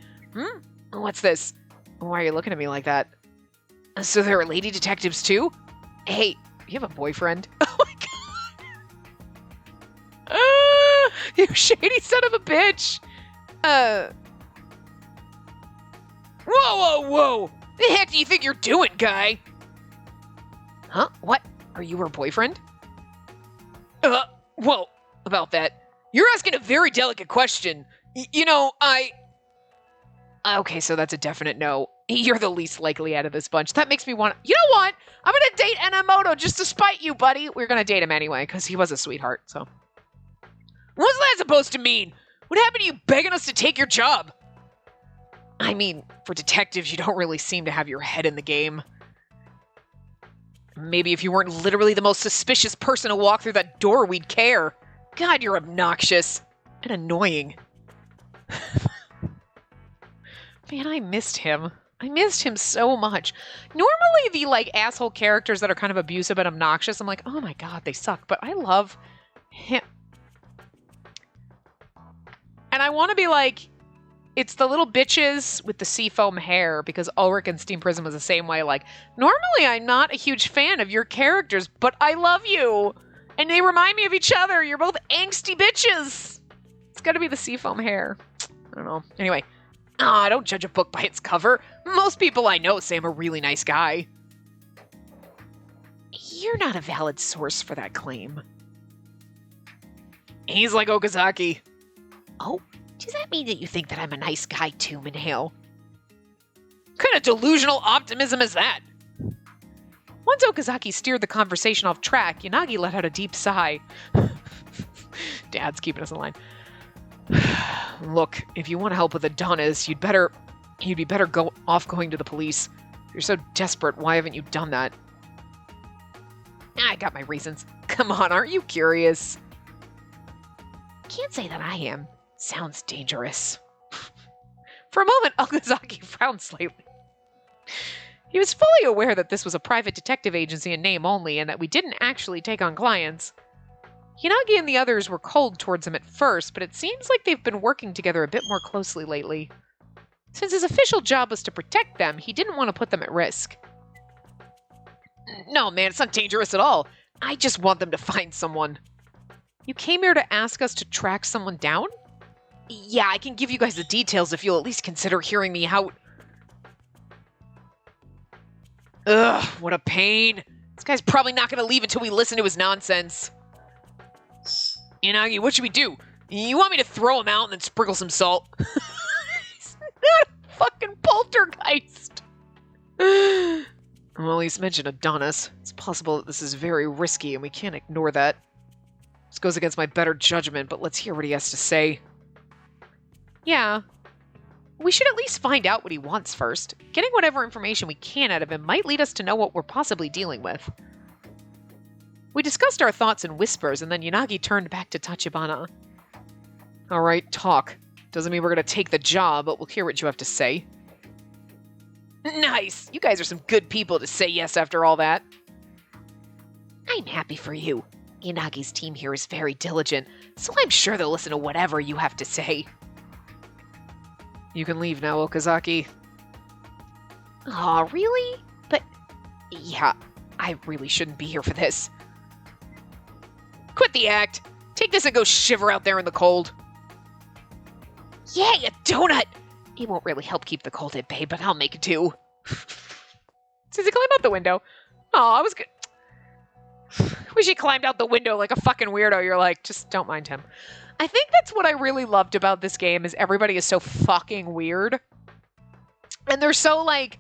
What's this? Why are you looking at me like that? So there are lady detectives too? Hey, you have a boyfriend? Oh my god! You shady son of a bitch! Whoa! The heck do you think you're doing, guy? Huh? What? Are you her boyfriend? Well, about that. You're asking a very delicate question. You know, Okay, so that's a definite no. You're the least likely out of this bunch. That makes me want... You know what? I'm gonna date Enomoto just to spite you, buddy. We're gonna date him anyway, because he was a sweetheart, so... What's that supposed to mean? What happened to you begging us to take your job? I mean, for detectives, you don't really seem to have your head in the game. Maybe if you weren't literally the most suspicious person to walk through that door, we'd care. God, you're obnoxious. And annoying. Man, I missed him. I missed him so much. Normally, the, like, asshole characters that are kind of abusive and obnoxious, I'm like, oh my god, they suck. But I love him. And I want to be like, it's the little bitches with the seafoam hair, because Ulrich in Steam Prison was the same way. Like, normally I'm not a huge fan of your characters, but I love you. And they remind me of each other. You're both angsty bitches. It's got to be the seafoam hair. don't know. Anyway, I don't judge a book by its cover. Most people I know say I'm a really nice guy. You're not a valid source for that claim. He's like Okazaki. Oh, does that mean that you think that I'm a nice guy too, Minhale? What kind of delusional optimism is that? Once Okazaki steered the conversation off track, Yanagi let out a deep sigh. Dad's keeping us in line. Look, if you want to help with Adonis, you'd be better going to the police. If you're so desperate, why haven't you done that? I got my reasons. Come on, aren't you curious? Can't say that I am. Sounds dangerous. For a moment, Okazaki frowned slightly. He was fully aware that this was a private detective agency in name only, and that we didn't actually take on clients. Yanagi and the others were cold towards him at first, but it seems like they've been working together a bit more closely lately. Since his official job was to protect them, he didn't want to put them at risk. No, man, it's not dangerous at all. I just want them to find someone. You came here to ask us to track someone down? Yeah, I can give you guys the details if you'll at least consider hearing me out. Ugh, what a pain. This guy's probably not going to leave until we listen to his nonsense. Yanagi, what should we do? You want me to throw him out and then sprinkle some salt? He's not a fucking poltergeist. Well, he's mentioned Adonis. It's possible that this is very risky and we can't ignore that. This goes against my better judgment, but let's hear what he has to say. Yeah. We should at least find out what he wants first. Getting whatever information we can out of him might lead us to know what we're possibly dealing with. We discussed our thoughts in whispers, and then Yanagi turned back to Tachibana. All right, talk. Doesn't mean we're going to take the job, but we'll hear what you have to say. Nice! You guys are some good people to say yes after all that. I'm happy for you. Yanagi's team here is very diligent, so I'm sure they'll listen to whatever you have to say. You can leave now, Okazaki. Aw, really? But, yeah, I really shouldn't be here for this. Quit the act! Take this and go shiver out there in the cold. Yay, a donut! It won't really help keep the cold at bay, but I'll make do. Does he climb out the window? Oh, I was good. Wish he climbed out the window like a fucking weirdo. You're like, just don't mind him. I think that's what I really loved about this game is everybody is so fucking weird. And they're so like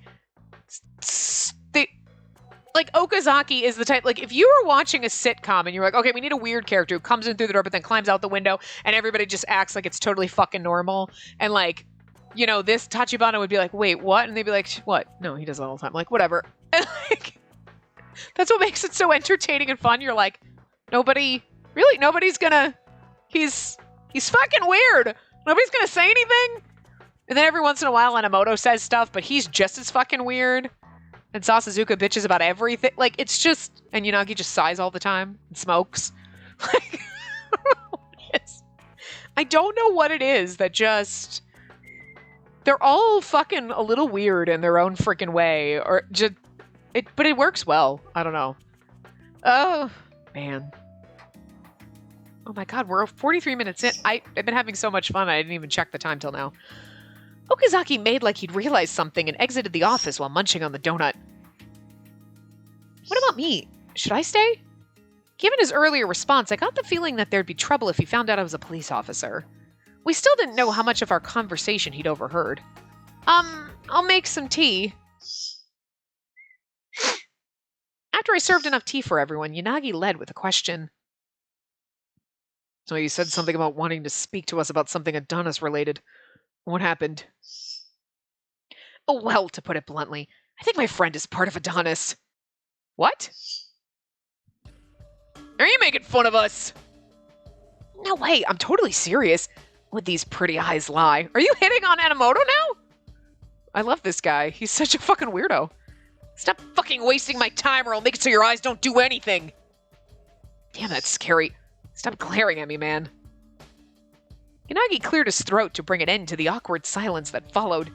Okazaki is the type, like if you were watching a sitcom and you're like, okay, we need a weird character who comes in through the door but then climbs out the window and everybody just acts like it's totally fucking normal. And like, you know, this Tachibana would be like, wait, what? And they'd be like, what? No, he does that all the time. Like, whatever. And like, that's what makes it so entertaining and fun. You're like, nobody's gonna, he's fucking weird. Nobody's gonna say anything. And then every once in a while, Enomoto says stuff, but he's just as fucking weird. And Sasazuka bitches about everything. Like, it's just, and Yanagi just sighs all the time and smokes. Like, I don't know what it is that just, they're all fucking a little weird in their own freaking way. Or just, but it works well. I don't know. Oh, man. Oh my god, we're 43 minutes in. I've been having so much fun, I didn't even check the time till now. Okazaki made like he'd realized something and exited the office while munching on the donut. What about me? Should I stay? Given his earlier response, I got the feeling that there'd be trouble if he found out I was a police officer. We still didn't know how much of our conversation he'd overheard. I'll make some tea. After I served enough tea for everyone, Yanagi led with a question. So you said something about wanting to speak to us about something Adonis related. What happened? Oh, well, to put it bluntly, I think my friend is part of Adonis. What? Are you making fun of us? No way, I'm totally serious. Would these pretty eyes lie? Are you hitting on Enomoto now? I love this guy. He's such a fucking weirdo. Stop fucking wasting my time or I'll make it so your eyes don't do anything. Damn, that's scary. Stop glaring at me, man. Yanagi cleared his throat to bring an end to the awkward silence that followed.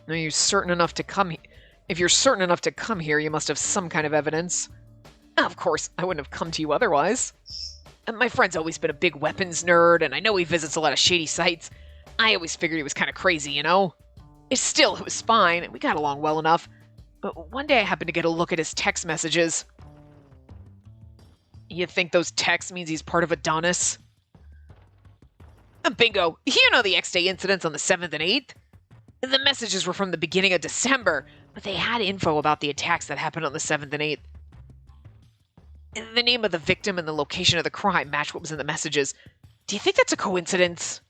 Are you certain enough to come here? If you're certain enough to come here, you must have some kind of evidence. Of course, I wouldn't have come to you otherwise. My friend's always been a big weapons nerd, and I know he visits a lot of shady sites. I always figured he was kind of crazy, you know? It was fine, and we got along well enough. But one day I happened to get a look at his text messages. You think those texts means he's part of Adonis? Bingo! You know the X-Day incidents on the 7th and 8th? The messages were from the beginning of December, but they had info about the attacks that happened on the 7th and 8th. The name of the victim and the location of the crime matched what was in the messages. Do you think that's a coincidence?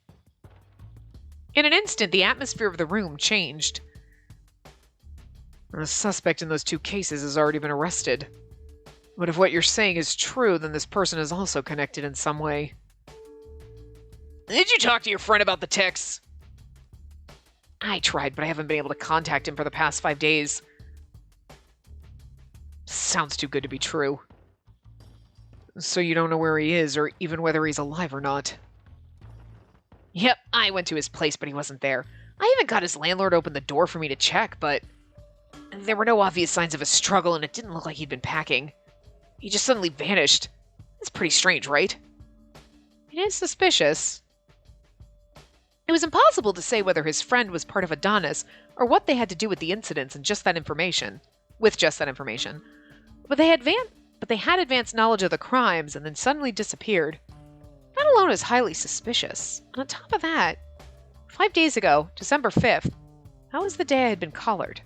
In an instant, the atmosphere of the room changed. The suspect in those 2 cases has already been arrested. But if what you're saying is true, then this person is also connected in some way. Did you talk to your friend about the texts? I tried, but I haven't been able to contact him for the past 5 days. Sounds too good to be true. So you don't know where he is, or even whether he's alive or not? Yep, I went to his place, but he wasn't there. I even got his landlord open the door for me to check, but there were no obvious signs of a struggle, and it didn't look like he'd been packing. He just suddenly vanished. It's pretty strange, right? It is suspicious. It was impossible to say whether his friend was part of Adonis, or what they had to do with the incidents and just that information. But they had advanced knowledge of the crimes and then suddenly disappeared. That alone is highly suspicious. And on top of that, 5 days ago, December 5th, that was the day I had been collared.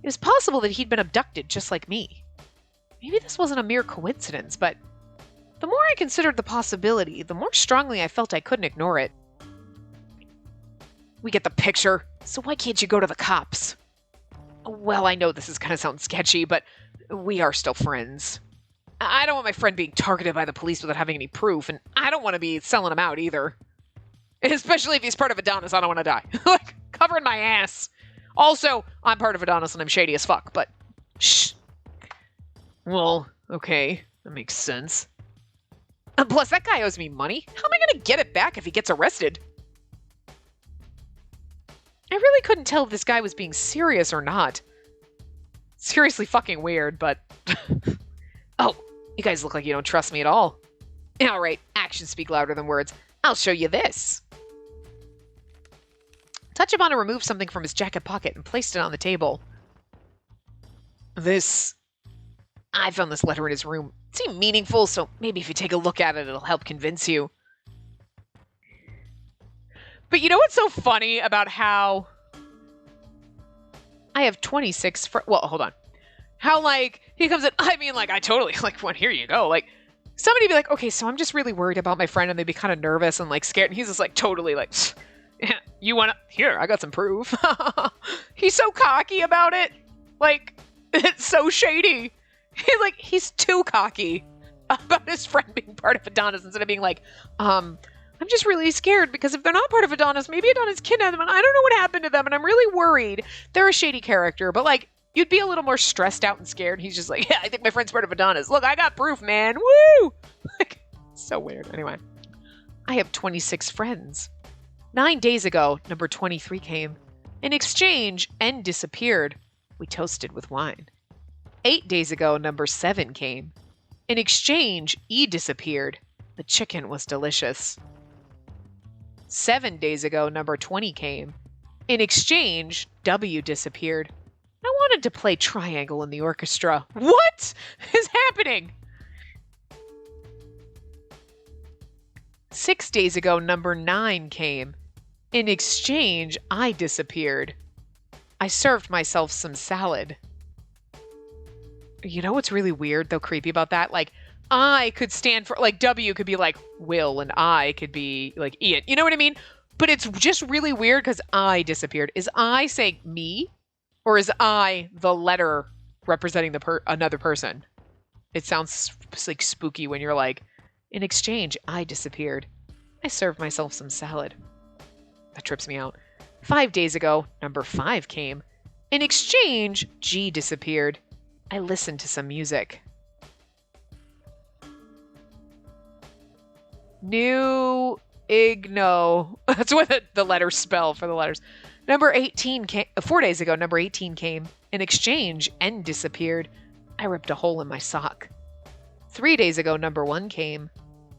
It was possible that he'd been abducted just like me. Maybe this wasn't a mere coincidence, but the more I considered the possibility, the more strongly I felt I couldn't ignore it. We get the picture, so why can't you go to the cops? Well, I know this is going to sound sketchy, but we are still friends. I don't want my friend being targeted by the police without having any proof, and I don't want to be selling him out either. Especially if he's part of Adonis, I don't want to die. Like, covering my ass. Also, I'm part of Adonis and I'm shady as fuck, but shh. Well, okay, that makes sense. Plus, that guy owes me money. How am I going to get it back if he gets arrested? I really couldn't tell if this guy was being serious or not. Seriously fucking weird, but... Oh, you guys look like you don't trust me at all. Alright, actions speak louder than words. I'll show you this. Tachibana removed something from his jacket pocket and placed it on the table. I found this letter in his room. It seemed meaningful, so maybe if you take a look at it, it'll help convince you. But you know what's so funny about how I have 26 well, hold on. How, like, he comes in, I mean, like, I totally, like, well, here you go. Like, somebody be like, okay, so I'm just really worried about my friend, and they'd be kind of nervous and, like, scared. And he's just, like, totally, like, yeah, you want to, here, I got some proof. He's so cocky about it. Like, it's so shady. He's too cocky about his friend being part of Adonis instead of being like, I'm just really scared because if they're not part of Adonis, maybe Adonis kidnapped them and I don't know what happened to them and I'm really worried. They're a shady character, but like, you'd be a little more stressed out and scared. He's just like, yeah, I think my friend's part of Adonis. Look, I got proof, man. Woo! Like, so weird. Anyway, I have 26 friends. 9 days ago, number 23 came. In exchange, N disappeared. We toasted with wine. 8 days ago, number 7 came. In exchange, E disappeared. The chicken was delicious. 7 days ago, number 20 came. In exchange, W disappeared. I wanted to play triangle in the orchestra. What is happening? 6 days ago, number 9 came. In exchange, I disappeared. I served myself some salad. You know what's really weird, though, creepy about that? Like, I could stand for, like, W could be like Will, and I could be like Ian. You know what I mean? But it's just really weird because I disappeared. Is I saying me? Or is I the letter representing another person? It sounds like spooky when you're like, in exchange, I disappeared. I served myself some salad. That trips me out. 5 days ago, number 5 came. In exchange, G disappeared. I listened to some music. New Igno. That's what the letters spell for the letters. Number 18 came. 4 days ago, number 18 came. In exchange, N disappeared. I ripped a hole in my sock. 3 days ago, number 1 came.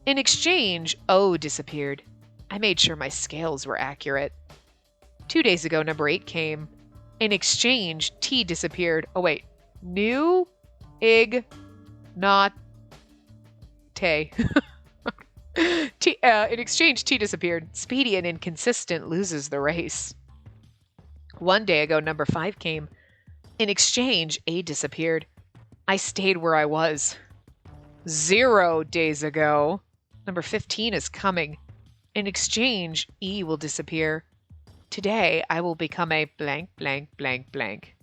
In exchange, O disappeared. I made sure my scales were accurate. 2 days ago, number 8 came. In exchange, T disappeared. Oh, wait. New ig not te. In exchange, T disappeared. Speedy and inconsistent loses the race. 1 day ago, number 5 came. In exchange, A disappeared. I stayed where I was. 0 days ago, number 15 is coming. In exchange, E will disappear. Today, I will become a blank, blank, blank, blank.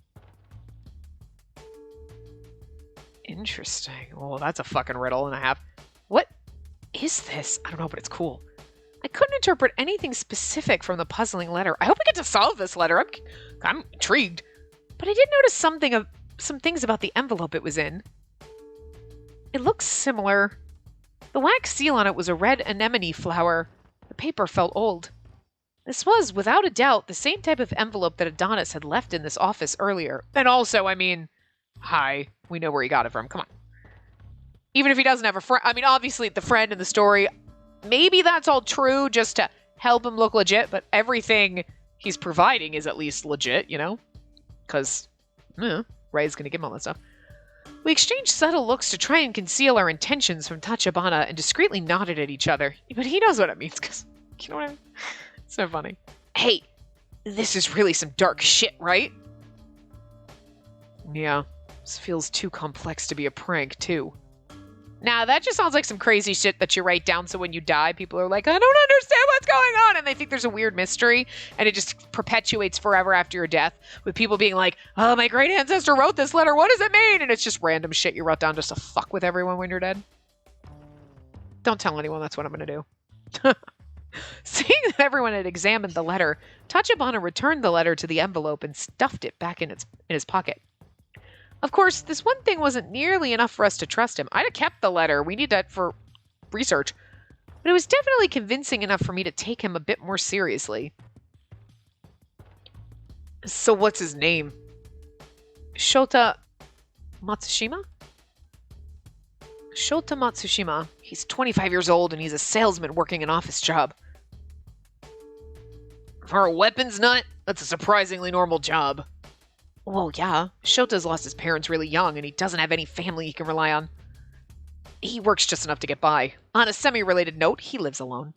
Interesting. Oh, that's a fucking riddle and a half. What is this? I don't know, but it's cool. I couldn't interpret anything specific from the puzzling letter. I hope we get to solve this letter. I'm intrigued. But I did notice some things about the envelope it was in. It looks similar. The wax seal on it was a red anemone flower. The paper felt old. This was, without a doubt, the same type of envelope that Adonis had left in this office earlier. And also, I mean, hi, we know where he got it from. Come on. Even if he doesn't have a friend, I mean, obviously, the friend in the story, maybe that's all true just to help him look legit, but everything he's providing is at least legit, you know? Because, Ray's going to give him all that stuff. We exchanged subtle looks to try and conceal our intentions from Tachibana and discreetly nodded at each other. But he knows what it means, because, you know what I mean? It's so funny. Hey, this is really some dark shit, right? Yeah, this feels too complex to be a prank, too. Nah, that just sounds like some crazy shit that you write down so when you die, people are like, I don't understand what's going on, and they think there's a weird mystery, and it just perpetuates forever after your death, with people being like, oh, my great ancestor wrote this letter, what does it mean? And it's just random shit you wrote down just to fuck with everyone when you're dead. Don't tell anyone that's what I'm gonna do. Seeing that everyone had examined the letter, Tachibana returned the letter to the envelope and stuffed it back in his pocket. Of course, this one thing wasn't nearly enough for us to trust him. I'd have kept the letter. We need that for research. But it was definitely convincing enough for me to take him a bit more seriously. So what's his name? Shota Matsushima? Shota Matsushima. He's 25 years old and he's a salesman working an office job. For a weapons nut, that's a surprisingly normal job. Well, yeah. Shota's lost his parents really young and he doesn't have any family he can rely on. He works just enough to get by. On a semi-related note, he lives alone.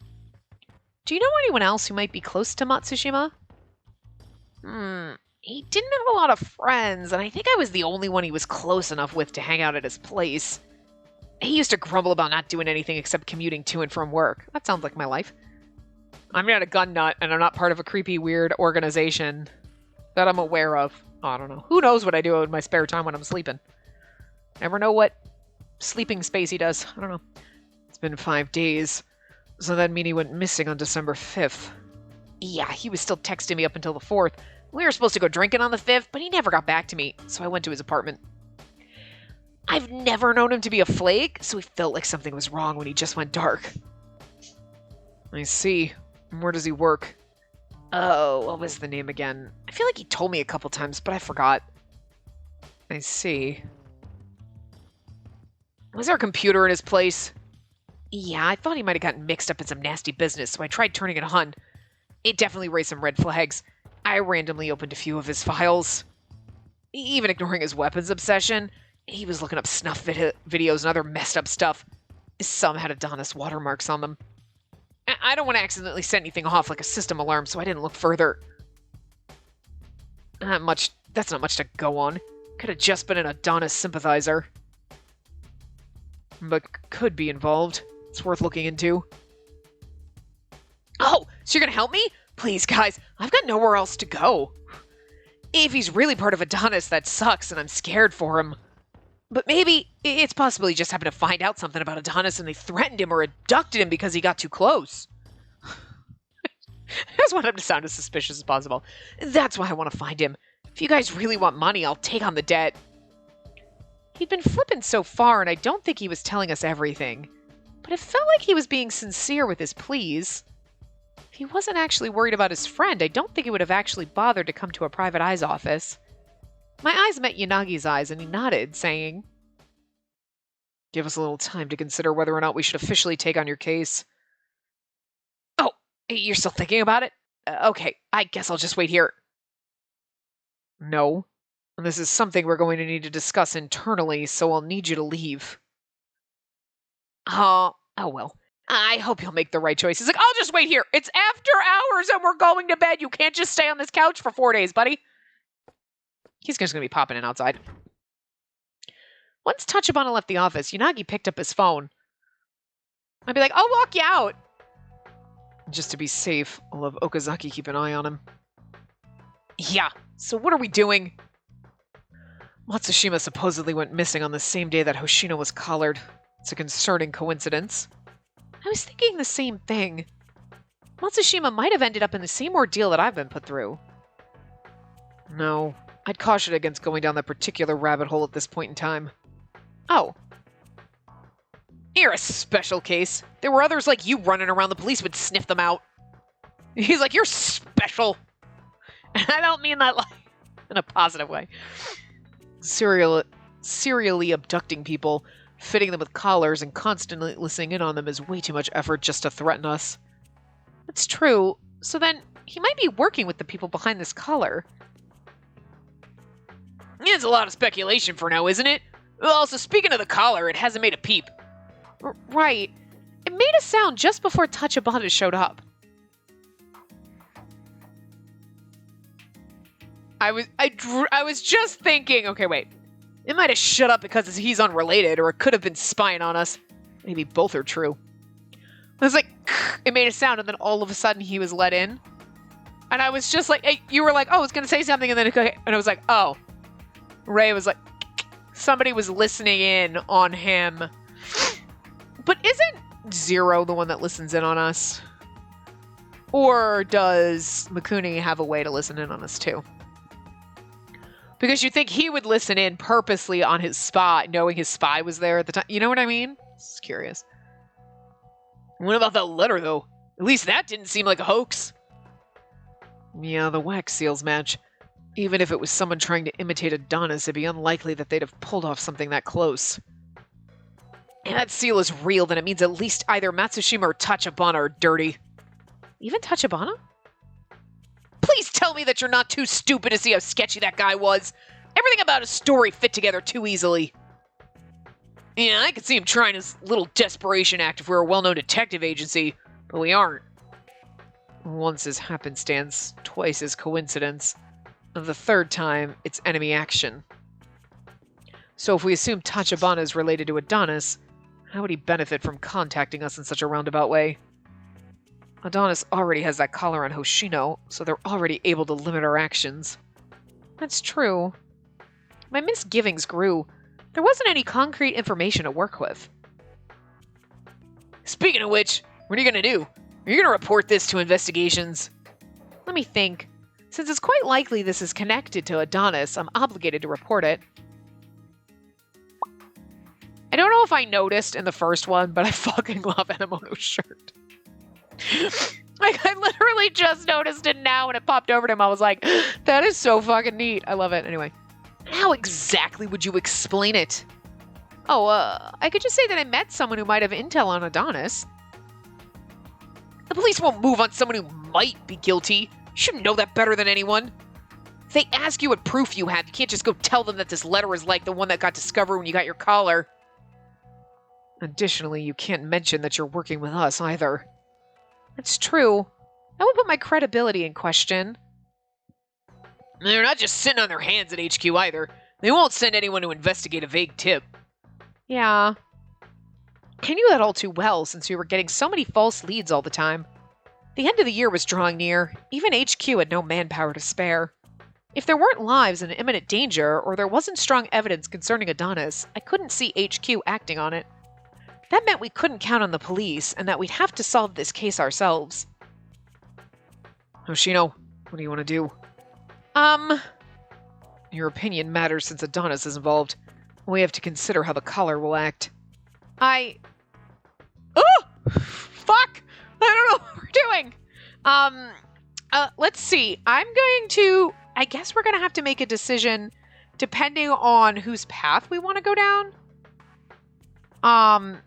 Do you know anyone else who might be close to Matsushima? He didn't have a lot of friends, and I think I was the only one he was close enough with to hang out at his place. He used to grumble about not doing anything except commuting to and from work. That sounds like my life. I'm not a gun nut, and I'm not part of a creepy, weird organization that I'm aware of. I don't know. Who knows what I do in my spare time when I'm sleeping? Never know what sleeping Spacey does. I don't know. It's been 5 days. So that mean he went missing on December 5th. Yeah, he was still texting me up until the 4th. We were supposed to go drinking on the 5th, but he never got back to me, so I went to his apartment. I've never known him to be a flake, so he felt like something was wrong when he just went dark. I see. Where does he work? Oh, what was the name again? I feel like he told me a couple times, but I forgot. I see. Was there a computer in his place? Yeah, I thought he might have gotten mixed up in some nasty business, so I tried turning it on. It definitely raised some red flags. I randomly opened a few of his files. Even ignoring his weapons obsession, he was looking up snuff videos and other messed up stuff. Some had Adonis watermarks on them. I don't want to accidentally set anything off like a system alarm, so I didn't look further. That's not much to go on. Could have just been an Adonis sympathizer. But could be involved. It's worth looking into. Oh, so you're gonna help me? Please, guys, I've got nowhere else to go. If he's really part of Adonis, that sucks, and I'm scared for him. But maybe it's possible he just happened to find out something about Adonis and they threatened him or abducted him because he got too close. I just want him to sound as suspicious as possible. That's why I want to find him. If you guys really want money, I'll take on the debt. He'd been flippant so far, and I don't think he was telling us everything. But it felt like he was being sincere with his pleas. If he wasn't actually worried about his friend, I don't think he would have actually bothered to come to a private eye's office. My eyes met Yanagi's eyes, and he nodded, saying, Give us a little time to consider whether or not we should officially take on your case. Oh, you're still thinking about it? Okay, I guess I'll just wait here. No. This is something we're going to need to discuss internally, so I'll need you to leave. Oh well. I hope you'll make the right choice. He's like, I'll just wait here. It's after hours and we're going to bed. You can't just stay on this couch for 4 days, buddy. He's just going to be popping in outside. Once Tachibana left the office, Unagi picked up his phone. I'd be like, I'll walk you out. Just to be safe, I'll have Okazaki keep an eye on him. Yeah, so what are we doing? Matsushima supposedly went missing on the same day that Hoshino was collared. It's a concerning coincidence. I was thinking the same thing. Matsushima might have ended up in the same ordeal that I've been put through. No, I'd caution against going down that particular rabbit hole at this point in time. Oh. You're a special case. There were others like you running around. The police would sniff them out. He's like, you're special. And I don't mean that like in a positive way. Serially abducting people, fitting them with collars, and constantly listening in on them is way too much effort just to threaten us. That's true. So then, he might be working with the people behind this collar. It's a lot of speculation for now, isn't it? Also, speaking of the collar, it hasn't made a peep. Right. It made a sound just before Tachibana showed up. I was just thinking, okay, wait. It might have shut up because he's unrelated, or it could have been spying on us. Maybe both are true. I was like, it made a sound, and then all of a sudden he was let in. And I was just like, hey, you were like, oh, I was going to say something, and then and I was like, oh. Ray was like, somebody was listening in on him. But isn't Zero the one that listens in on us? Or does Mikuni have a way to listen in on us too? Because you think he would listen in purposely on his spy, knowing his spy was there at the time. You know what I mean? Just curious. What about that letter, though? At least that didn't seem like a hoax. Yeah, the wax seals match. Even if it was someone trying to imitate Adonis, it'd be unlikely that they'd have pulled off something that close. And that seal is real, then it means at least either Matsushima or Tachibana are dirty. Even Tachibana? Please tell me that you're not too stupid to see how sketchy that guy was. Everything about his story fit together too easily. Yeah, I could see him trying his little desperation act if we were a well-known detective agency, but we aren't. Once is happenstance, twice is coincidence. And the third time, it's enemy action. So if we assume Tachibana is related to Adonis, how would he benefit from contacting us in such a roundabout way? Adonis already has that collar on Hoshino, so they're already able to limit our actions. That's true. My misgivings grew. There wasn't any concrete information to work with. Speaking of which, what are you going to do? Are you going to report this to investigations? Let me think. Since it's quite likely this is connected to Adonis, I'm obligated to report it. I don't know if I noticed in the first one, but I fucking love Enemono's shirt. Like, I literally just noticed it now when it popped over to him. I was like, that is so fucking neat. I love it. Anyway, how exactly would you explain it? Oh, I could just say that I met someone who might have intel on Adonis. The police won't move on someone who might be guilty. You should know that better than anyone. If they ask you what proof you have, you can't just go tell them that this letter is like the one that got discovered when you got your collar. Additionally, you can't mention that you're working with us either. That's true. That would put my credibility in question. They're not just sitting on their hands at HQ either. They won't send anyone to investigate a vague tip. Yeah. I knew that all too well since we were getting so many false leads all the time. The end of the year was drawing near. Even HQ had no manpower to spare. If there weren't lives in imminent danger, or there wasn't strong evidence concerning Adonis, I couldn't see HQ acting on it. That meant we couldn't count on the police, and that we'd have to solve this case ourselves. Hoshino, what do you want to do? Your opinion matters since Adonis is involved. We have to consider how the collar will act. Oh! Fuck! I don't know what we're doing! Let's see. I guess we're gonna have to make a decision depending on whose path we want to go down. I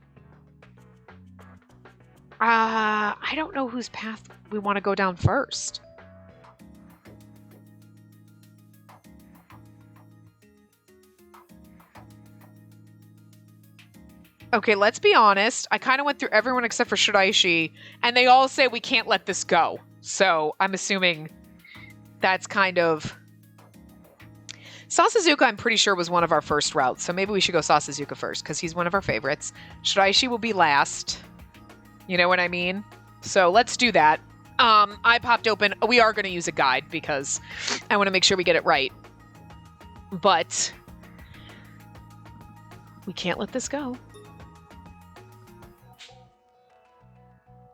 don't know whose path we want to go down first. Okay, let's be honest. I kind of went through everyone except for Shiraishi, and they all say we can't let this go. So I'm assuming that's kind of... Sasazuka, I'm pretty sure, was one of our first routes, so maybe we should go Sasazuka first, because he's one of our favorites. Shiraishi will be last. You know what I mean? So let's do that. I popped open... We are going to use a guide, because I want to make sure we get it right. But... we can't let this go.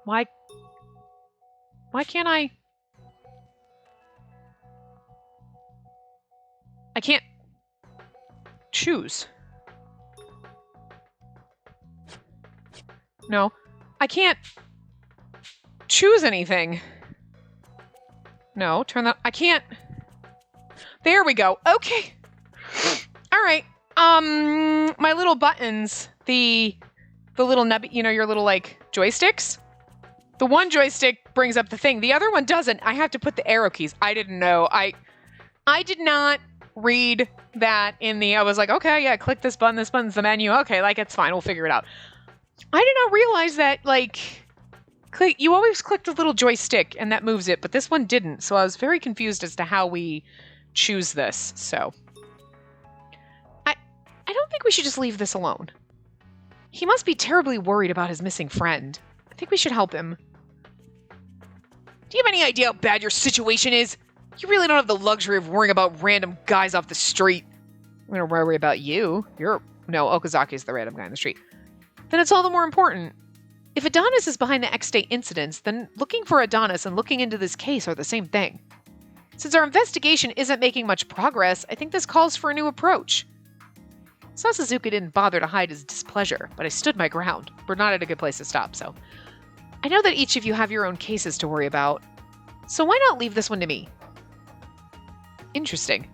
Why can't I can't choose. No, I can't choose anything. No, turn that. I can't. There we go. Okay. All right. My little buttons, the little nub, you know, your little like joysticks. The one joystick brings up the thing. The other one doesn't. I have to put the arrow keys. I didn't know. I did not read that in the... I was like, okay, yeah, click this button. This button's the menu. Okay, like, it's fine. We'll figure it out. I did not realize that, like... You always click the little joystick, and that moves it, but this one didn't. So I was very confused as to how we choose this. So... I don't think we should just leave this alone. He must be terribly worried about his missing friend. I think we should help him. Do you have any idea how bad your situation is? You really don't have the luxury of worrying about random guys off the street. I'm gonna worry about you. No, Okazaki is the random guy on the street. Then it's all the more important. If Adonis is behind the X-Day incidents, then looking for Adonis and looking into this case are the same thing. Since our investigation isn't making much progress, I think this calls for a new approach. Sasazuka didn't bother to hide his displeasure, but I stood my ground. We're not at a good place to stop, so... I know that each of you have your own cases to worry about, so why not leave this one to me? Interesting.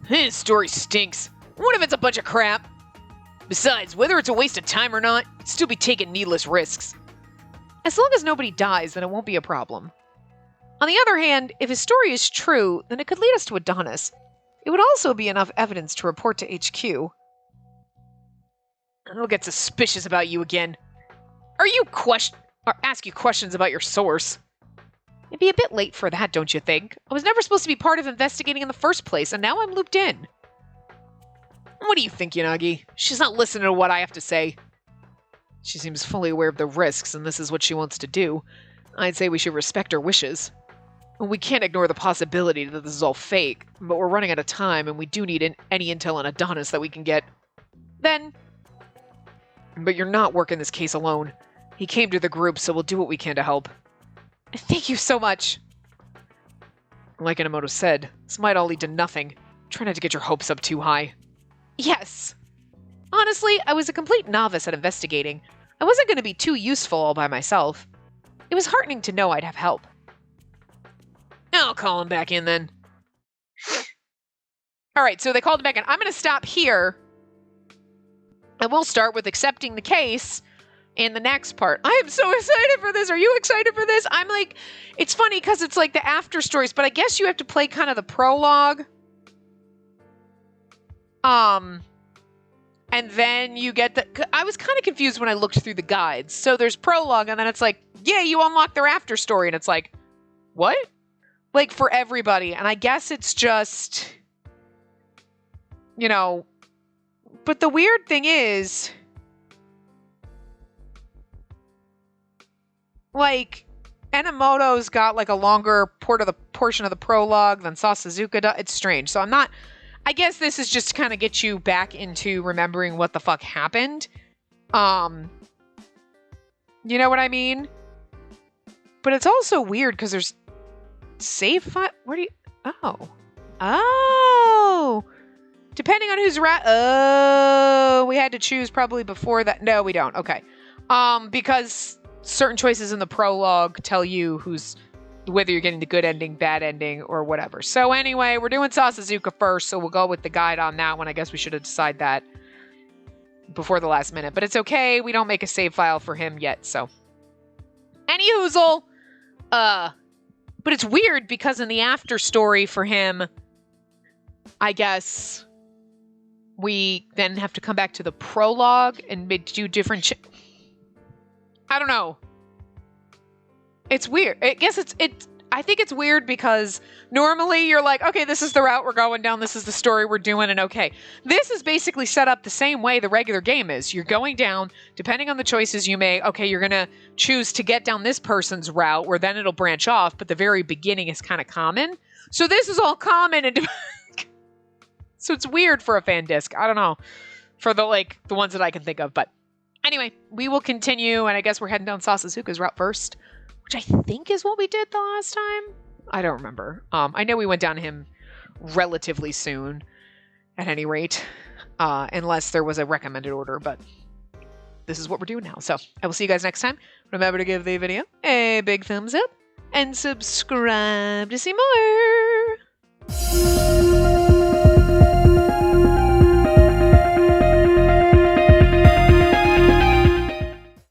His story stinks. What if it's a bunch of crap? Besides, whether it's a waste of time or not, it'd still be taking needless risks. As long as nobody dies, then it won't be a problem. On the other hand, if his story is true, then it could lead us to Adonis. It would also be enough evidence to report to HQ. I'll get suspicious about you again. Ask you questions about your source. It'd be a bit late for that, don't you think? I was never supposed to be part of investigating in the first place, and now I'm looped in. What do you think, Yanagi? She's not listening to what I have to say. She seems fully aware of the risks, and this is what she wants to do. I'd say we should respect her wishes. We can't ignore the possibility that this is all fake, but we're running out of time, and we do need any intel on Adonis that we can get. But you're not working this case alone. He came to the group, so we'll do what we can to help. Thank you so much. Like Inamoto said, this might all lead to nothing. Try not to get your hopes up too high. Yes. Honestly, I was a complete novice at investigating. I wasn't going to be too useful all by myself. It was heartening to know I'd have help. I'll call him back in then. Alright, so they called him back in. I'm going to stop here. And we'll start with accepting the case in the next part. I am so excited for this. Are you excited for this? I'm like, it's funny because it's like the after stories, but I guess you have to play kind of the prologue. And then you get I was kind of confused when I looked through the guides. So there's prologue, and then it's like, yeah, you unlock their after story, and it's like, what? Like for everybody. And I guess it's just, you know, but the weird thing is, like, Enomoto's got like a longer portion of the prologue than Sasazuka does. It's strange. So I guess this is just to kind of get you back into remembering what the fuck happened. You know what I mean? But it's also weird because there's save file. Where do you? Oh. Depending on who's we had to choose probably before that. No, we don't. Okay. Because certain choices in the prologue tell you whether you're getting the good ending, bad ending, or whatever. So anyway, we're doing Sasazuka first, so we'll go with the guide on that one. I guess we should have decided that before the last minute, but it's okay. We don't make a save file for him yet, so. Any hoozle. But it's weird because in the after story for him, I guess we then have to come back to the prologue and do different I don't know. It's weird. I guess I think it's weird because normally you're like, okay, this is the route we're going down. This is the story we're doing. And okay, this is basically set up the same way the regular game is. You're going down, depending on the choices you make. Okay, you're going to choose to get down this person's route where then it'll branch off. But the very beginning is kind of common. So this is all common. And so it's weird for a fan disc. I don't know. For the ones that I can think of. But anyway, we will continue. And I guess we're heading down Sasuzuka's route first, which I think is what we did the last time. I don't remember. I know we went down to him relatively soon, at any rate, unless there was a recommended order, but this is what we're doing now. So I will see you guys next time. Remember to give the video a big thumbs up and subscribe to see more.